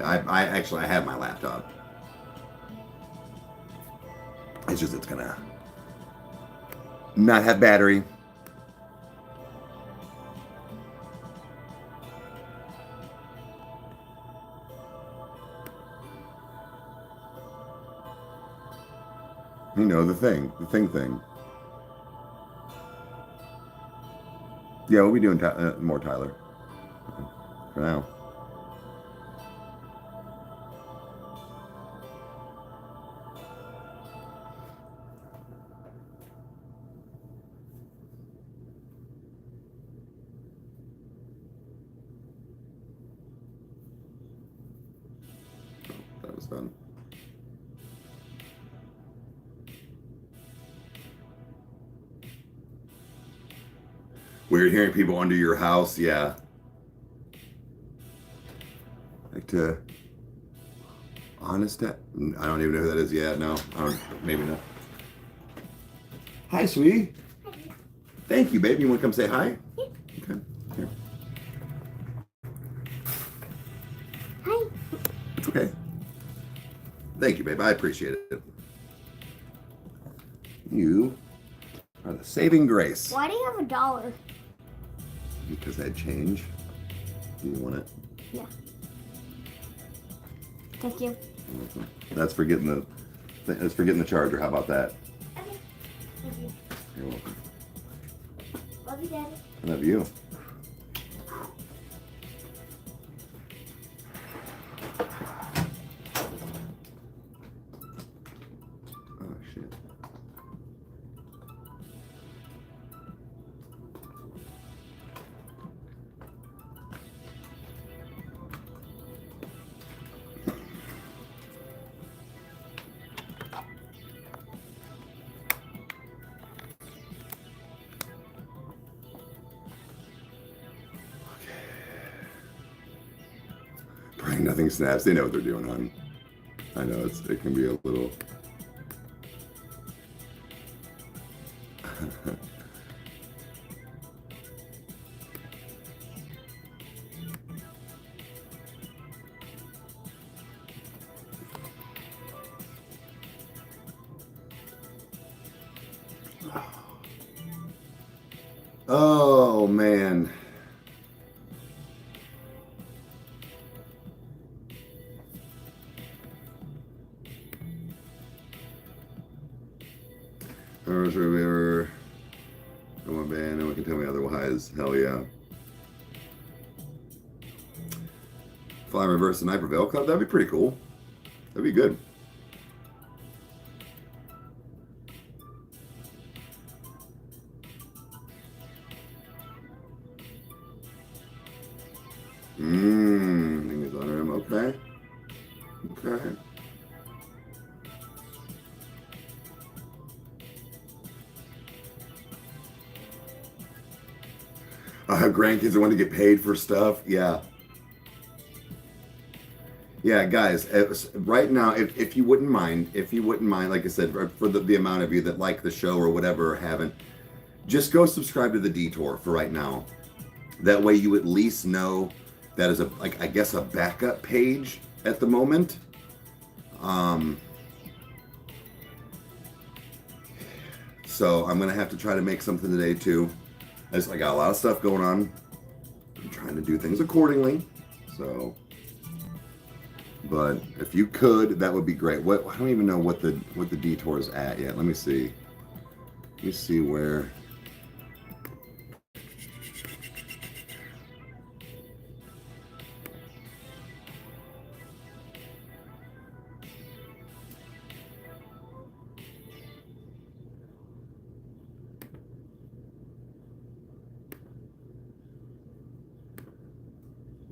I actually have my laptop. It's just it's gonna not have battery. You know, the thing. Yeah, we'll be doing more Tyler for now. That was fun. Weird hearing people under your house, yeah. Like to honest, I don't even know who that is yet. No, maybe not. Hi, sweetie. Hi. Thank you, baby. You want to come say hi? Yeah. Okay. Here. Hi. It's okay. Thank you, babe. I appreciate it. You are the saving grace. Why do you have $1? Because I had change. Do you want it? Yeah. Thank you. That's for getting the charger. How about that? Okay. Thank you. You're welcome. Love you, Daddy. I love you. Oh shit. Praying nothing snaps. They know what they're doing, hon. I know it can be a little. Oh man. Or should we ever go on band? No one can tell me otherwise. Hell yeah. Fly reverse the Night Prevail Club? That'd be pretty cool. That'd be good. Think it's under him. Okay. Okay. Grandkids are want to get paid for stuff. Yeah. Yeah, guys, right now, if you wouldn't mind, like I said, for the amount of you that like the show or whatever, or haven't, just go subscribe to the Detour for right now. That way you at least know that is I guess a backup page at the moment. So I'm gonna have to try to make something today too. I got a lot of stuff going on. I'm trying to do things accordingly. So But if you could, that would be great. What, I don't even know what the detour is at yet. Let me see. Let me see where.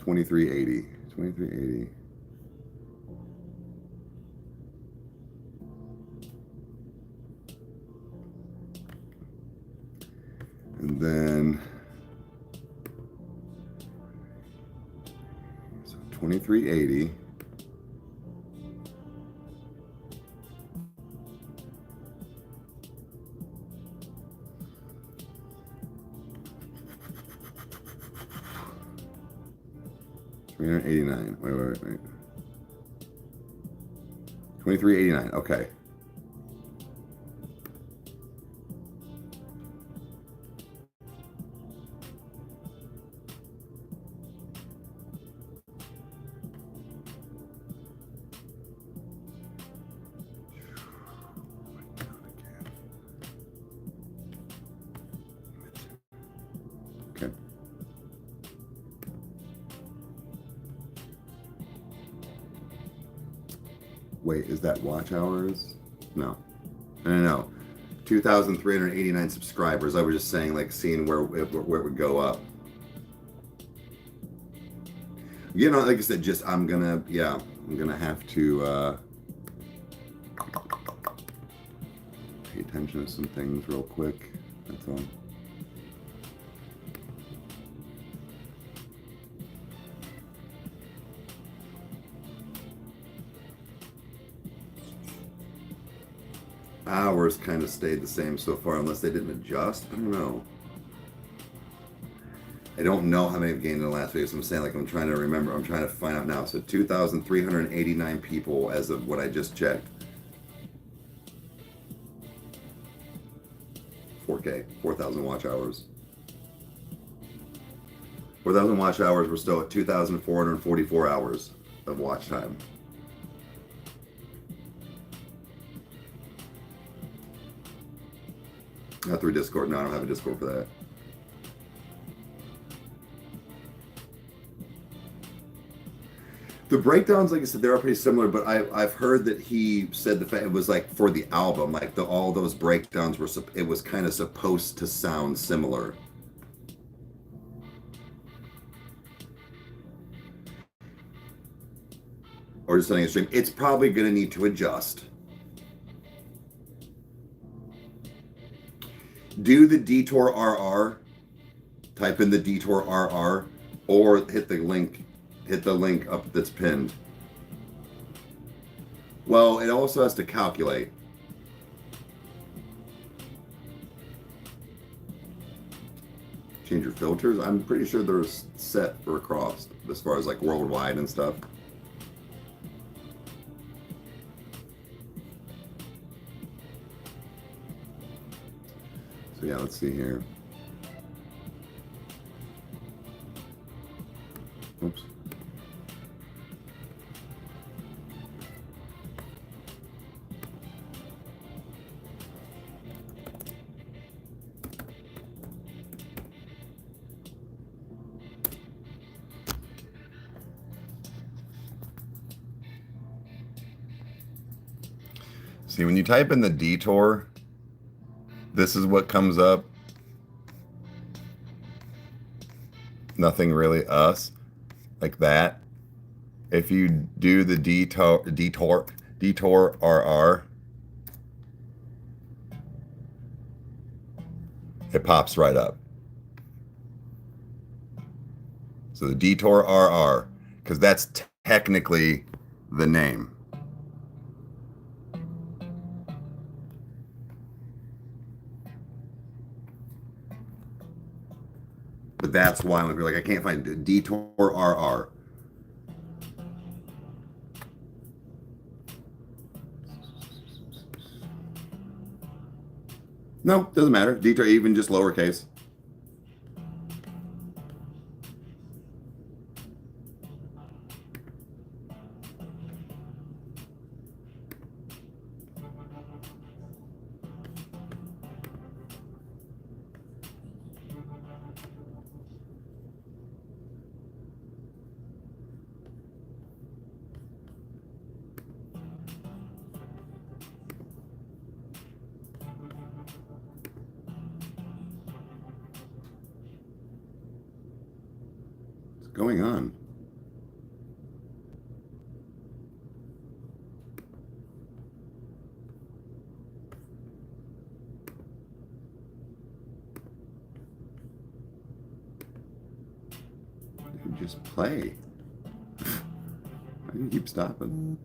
$23.80. And then so $23.80. $389. Wait. $23.89. Okay. Okay. Wait, is that watch hours? No. 2,389 subscribers. I was just saying, like, seeing where it would go up. You know, like I said, just I'm gonna have to pay attention to some things real quick. That's all. Hours kind of stayed the same so far, unless they didn't adjust. I don't know. I don't know how many I've gained in the last video, so I'm saying, like, I'm trying to remember. I'm trying to find out now. So 2,389 people as of what I just checked. 4K, 4,000 watch hours. 4,000 watch hours. We're still at 2,444 hours of watch time. Not through Discord. No, I don't have a Discord for that. The breakdowns, like I said, they're pretty similar, but I've heard that he said the fact it was like for the album, like all those breakdowns were, it was kind of supposed to sound similar. Or just setting a stream. It's probably going to need to adjust. Do the Detour RR, type in the Detour RR, or hit the link up that's pinned. Well, it also has to calculate. Change your filters. I'm pretty sure they're set for across as far as like worldwide and stuff. So yeah, let's see here. Oops. See, when you type in the Detour, this is what comes up. Nothing really us, like that. If you do the Detour RR, it pops right up. So the Detour RR, because that's technically the name. But that's why I'm like, I can't find Detour RR. No, doesn't matter. Detour, even just lowercase. going on? Dude, just play. Why do you keep stopping?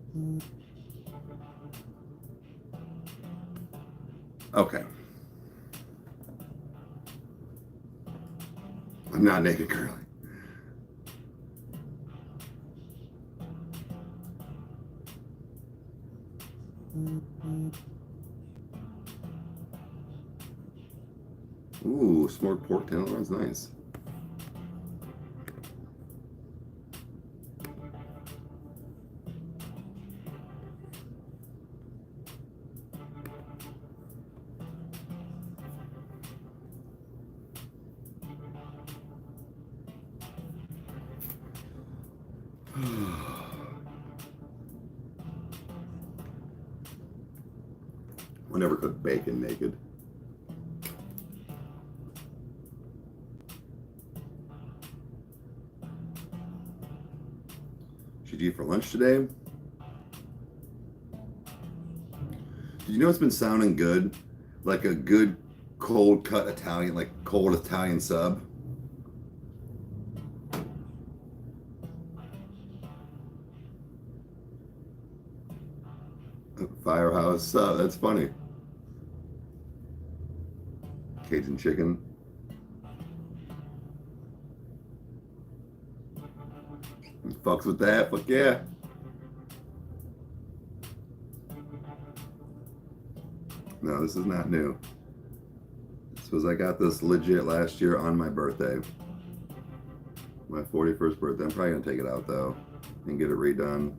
Okay. I'm not naked, Curly. Ooh, smoked pork tenderloins, nice. We'll never cook bacon naked. Did you eat for lunch today? Did you know it's been sounding good? Like a good cold cut Italian, like cold Italian sub. Firehouse sub, that's funny. Cajun chicken. Fucks with that, fuck yeah. No, this is not new. This was, I got this legit last year on my birthday. My 41st birthday. I'm probably gonna take it out though and get it redone.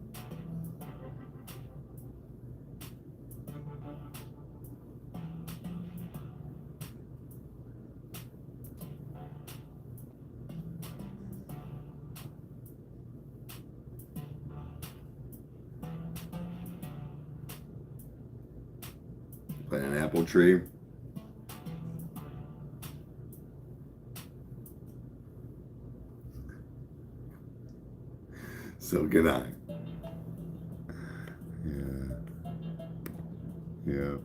Plant an apple tree. So can I. Yeah. Yeah.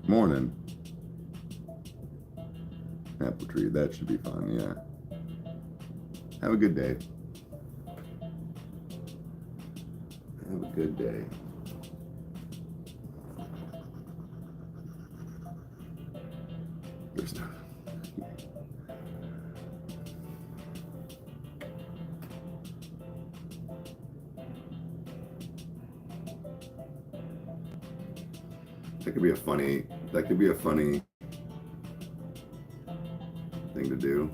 Morning. Apple tree, that should be fun, yeah. Have a good day. Have a good day. There's no. That could be a funny thing to do.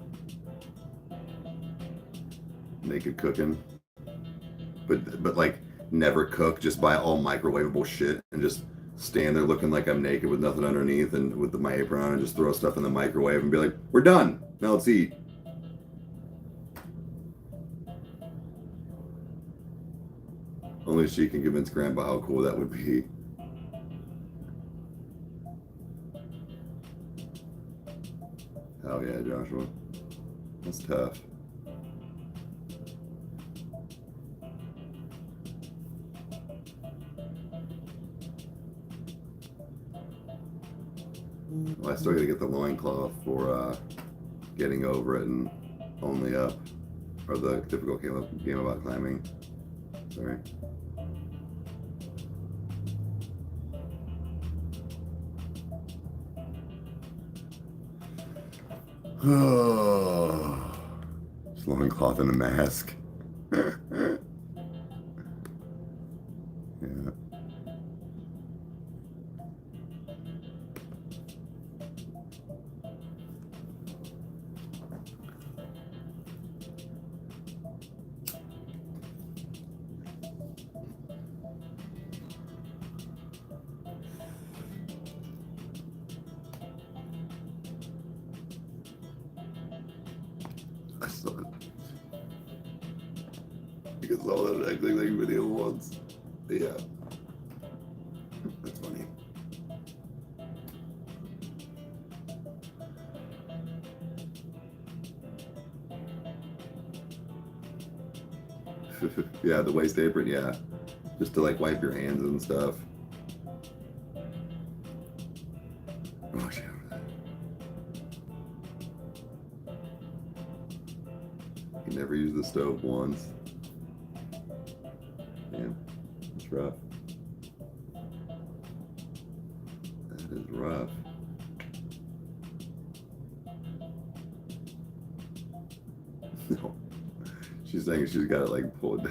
Naked cooking. But like never cook, just buy all microwavable shit and just stand there looking like I'm naked with nothing underneath and with my apron on and just throw stuff in the microwave and be like, we're done. Now let's eat. Only she can convince Grandpa how cool that would be. Hell yeah, Joshua. That's tough. Well, I still gotta get the loincloth for getting over it and only up, or the difficult game about climbing. Sorry. Oh, just loincloth and a mask. Yeah. you saw that acting like video once. Yeah. That's funny. Yeah, the waist apron, yeah. Just to like wipe your hands and stuff. Oh, shit. You never used the stove once. Damn, it's rough. That is rough. No. She's saying she's got it like pulled.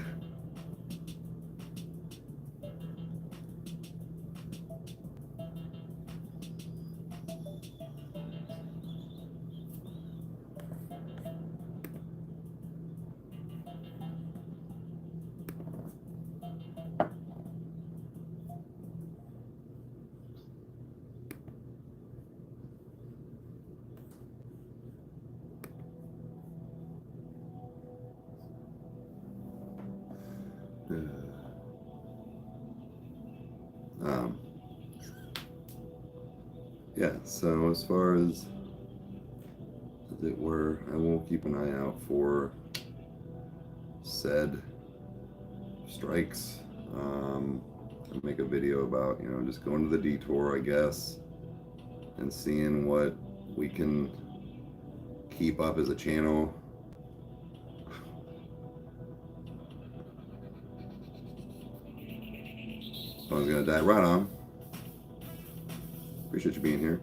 Yeah, so as far as it were, I will keep an eye out for said strikes. I'll make a video about, just going to the detour, I guess, and seeing what we can keep up as a channel. Someone's gonna die. Right on. Appreciate you being here.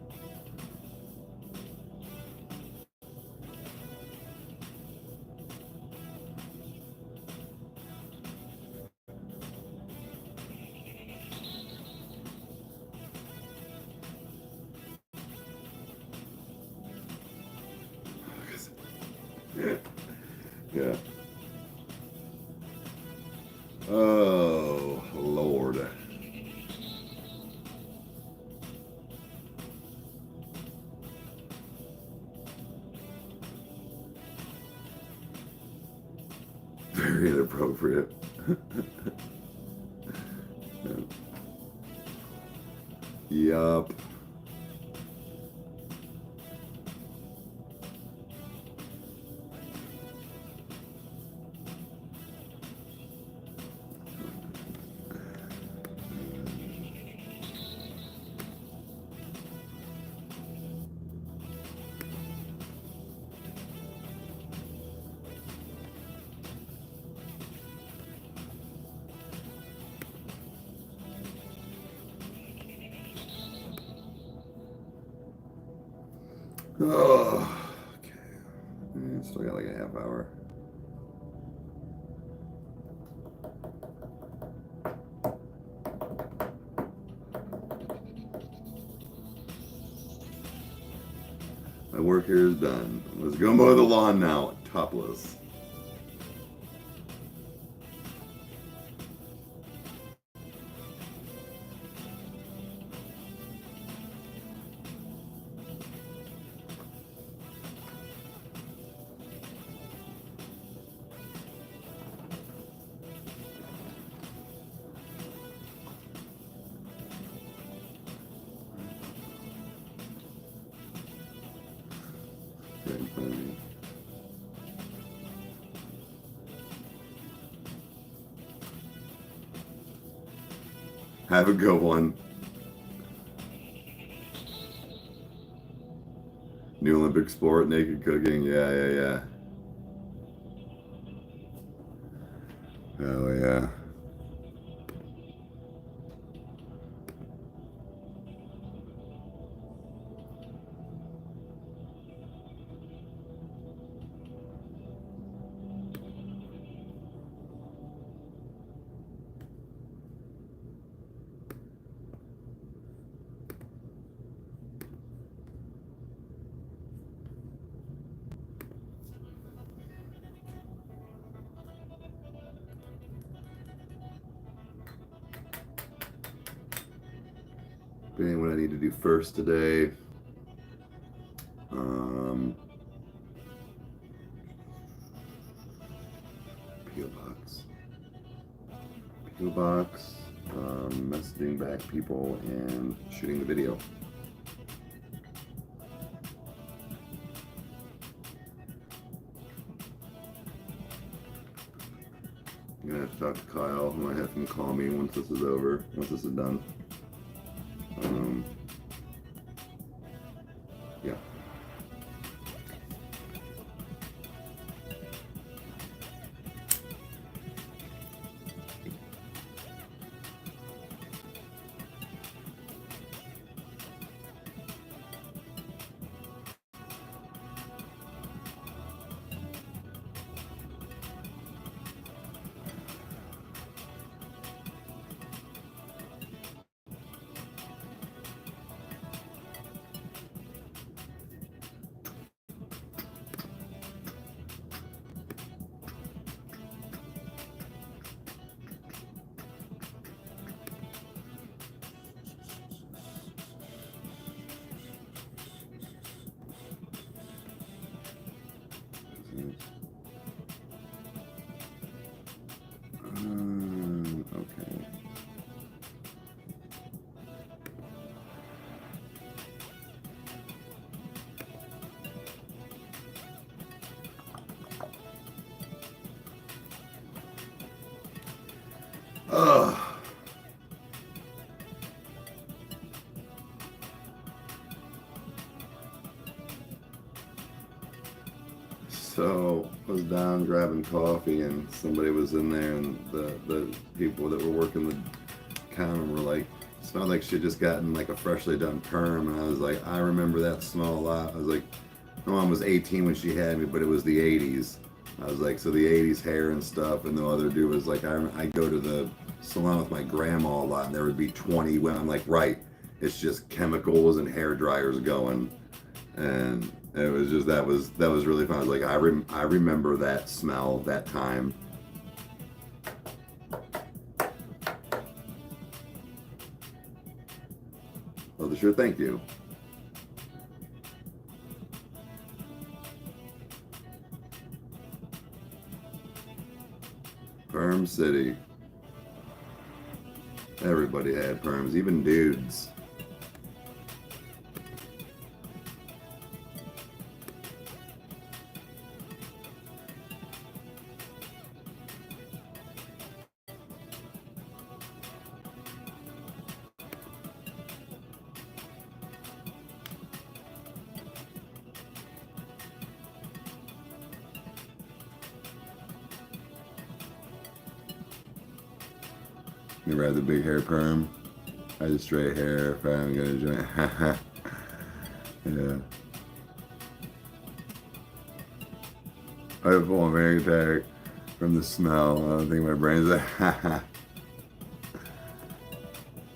Yeah. Oh, Lord. Very inappropriate. Yup. Oh, okay. Still got like a half hour. My work here is done. Let's go mow the lawn now, topless. Have a good one. New Olympic sport, naked cooking. Yeah. Oh, yeah. Debating what I need to do first today. P.O. Box. box, messaging back people, and shooting the video. I'm gonna have to talk to Kyle. I'm gonna have him call me once this is over, once this is done. Yeah. Okay. Ugh. So I was down grabbing coffee and somebody was in there, and the people that were working the counter were like, smelled like she just gotten like a freshly done perm. And I was like, I remember that smell a lot. I was like, my mom was 18 when she had me, but it was the 80s. I was like, so the 80s hair and stuff. And the other dude was like, I go to the salon with my grandma a lot, and there would be 20 women. I'm like, right, it's just chemicals and hair dryers going. And it was just, that was really fun. I was like, I remember that smell, that time. Oh, sure, thank you. Perm City. Everybody had perms, even dudes. You rather big hair perm? I just straight hair if I'm gonna join. Yeah. I have a full panic attack from the smell. I don't think my brain's like,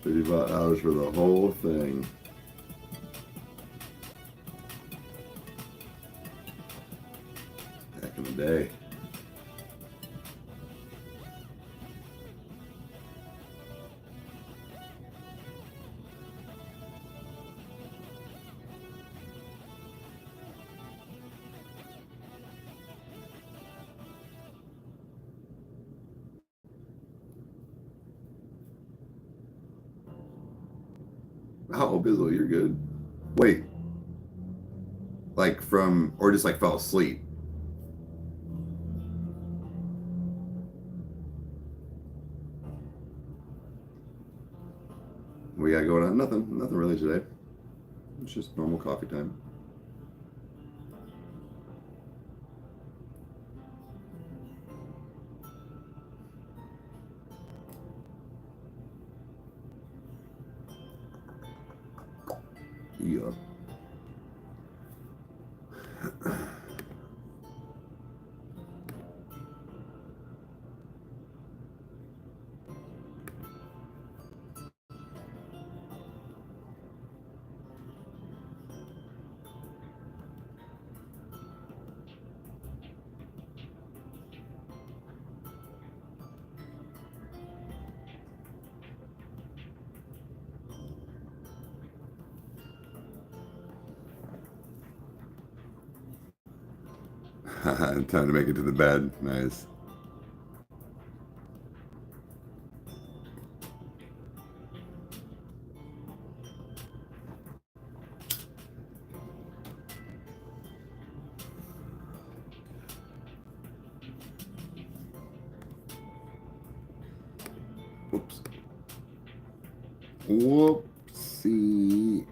$55 for the whole thing. Back in the day. Oh, Bizzle, you're good. Wait. Like from, or just like fell asleep? We got going on? Nothing really today. It's just normal coffee time. Yeah. Time to make it to the bed. Nice. Whoops. Whoopsie.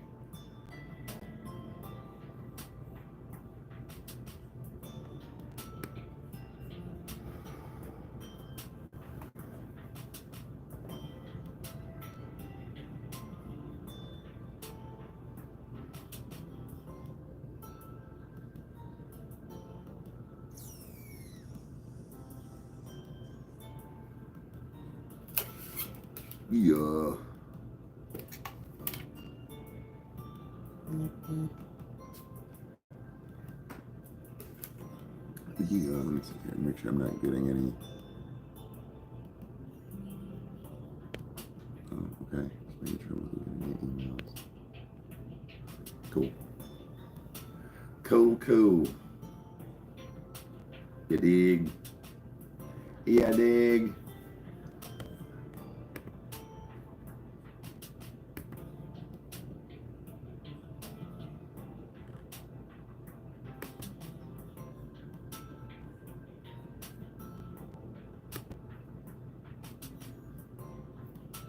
Yeah. Yeah, let me see here. Make sure I'm not getting any. Oh, okay. Just making sure I'm not getting any emails. Cool. Cool. You dig? Yeah, dig.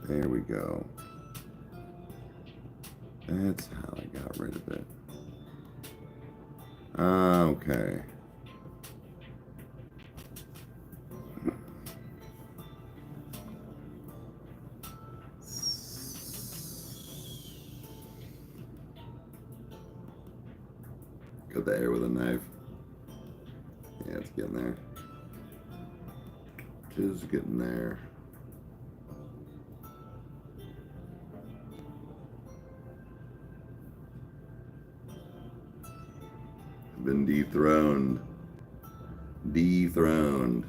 There we go. That's how I got rid of it. Okay. Cut the air with a knife. Yeah, it's getting there. It's getting there. Been dethroned. Dethroned.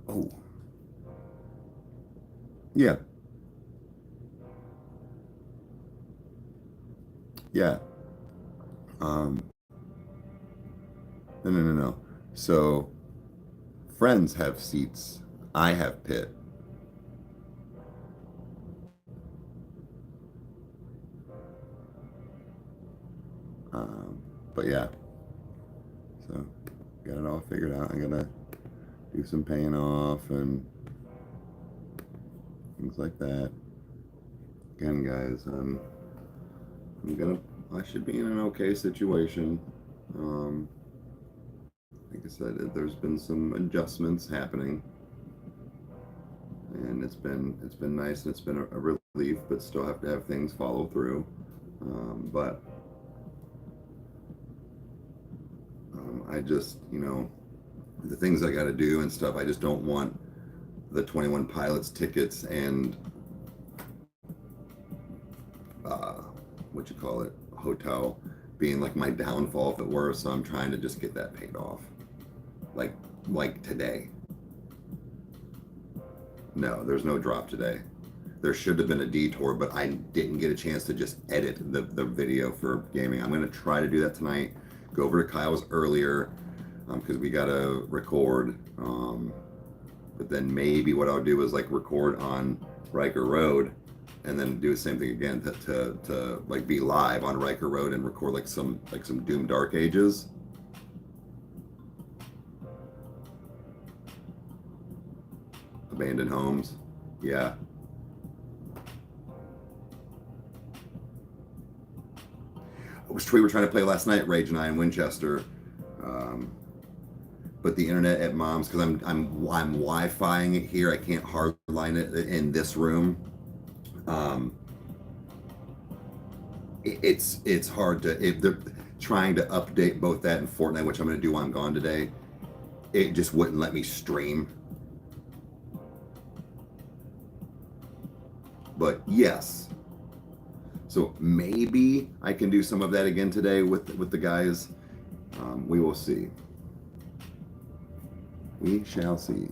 Oh. Yeah. Yeah. No. So, friends have seats. I have pit. But yeah. So, got it all figured out. I gotta do some paying off and things like that. Again, guys, I should be in an okay situation. Like I said, there's been some adjustments happening, and it's been nice, and it's been a relief, but still have to have things follow through. But I just, the things I got to do and stuff, I just don't want the 21 Pilots tickets and what you call it, hotel being like my downfall if it were. So I'm trying to just get that paid off, like today. No, there's no drop today. There should have been a detour, but I didn't get a chance to just edit the video for gaming. I'm going to try to do that tonight. Go over to Kyle's earlier because we got to record. But then maybe what I'll do is like record on Rykerroad and then do the same thing again to like be live on Rykerroad and record like some Doom Dark Ages. Abandoned homes. Yeah. We were trying to play last night, Rage and I in Winchester, but the internet at Mom's, because I'm Wi-Fiing it here. I can't hardline it in this room. It's hard to if they're trying to update both that and Fortnite, which I'm going to do while I'm gone today. It just wouldn't let me stream. But yes. So maybe I can do some of that again today with the guys. We will see. We shall see.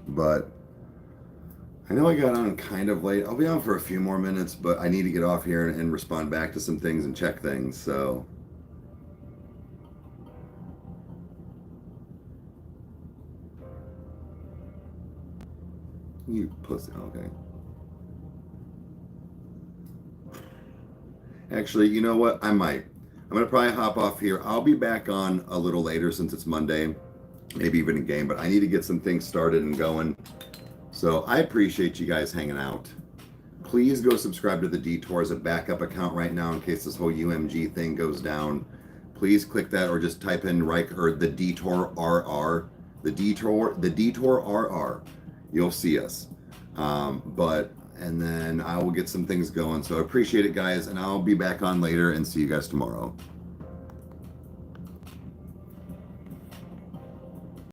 But I know I got on kind of late. I'll be on for a few more minutes, but I need to get off here and respond back to some things and check things. So you pussy. Okay. Actually, you know what? I might. I'm gonna probably hop off here. I'll be back on a little later since it's Monday, maybe even a game. But I need to get some things started and going. So I appreciate you guys hanging out. Please go subscribe to the Detour as a backup account right now in case this whole UMG thing goes down. Please click that or just type in Rykerroad, the Detour RR, the Detour RR. You'll see us. And then I will get some things going. So I appreciate it, guys, and I'll be back on later and see you guys tomorrow.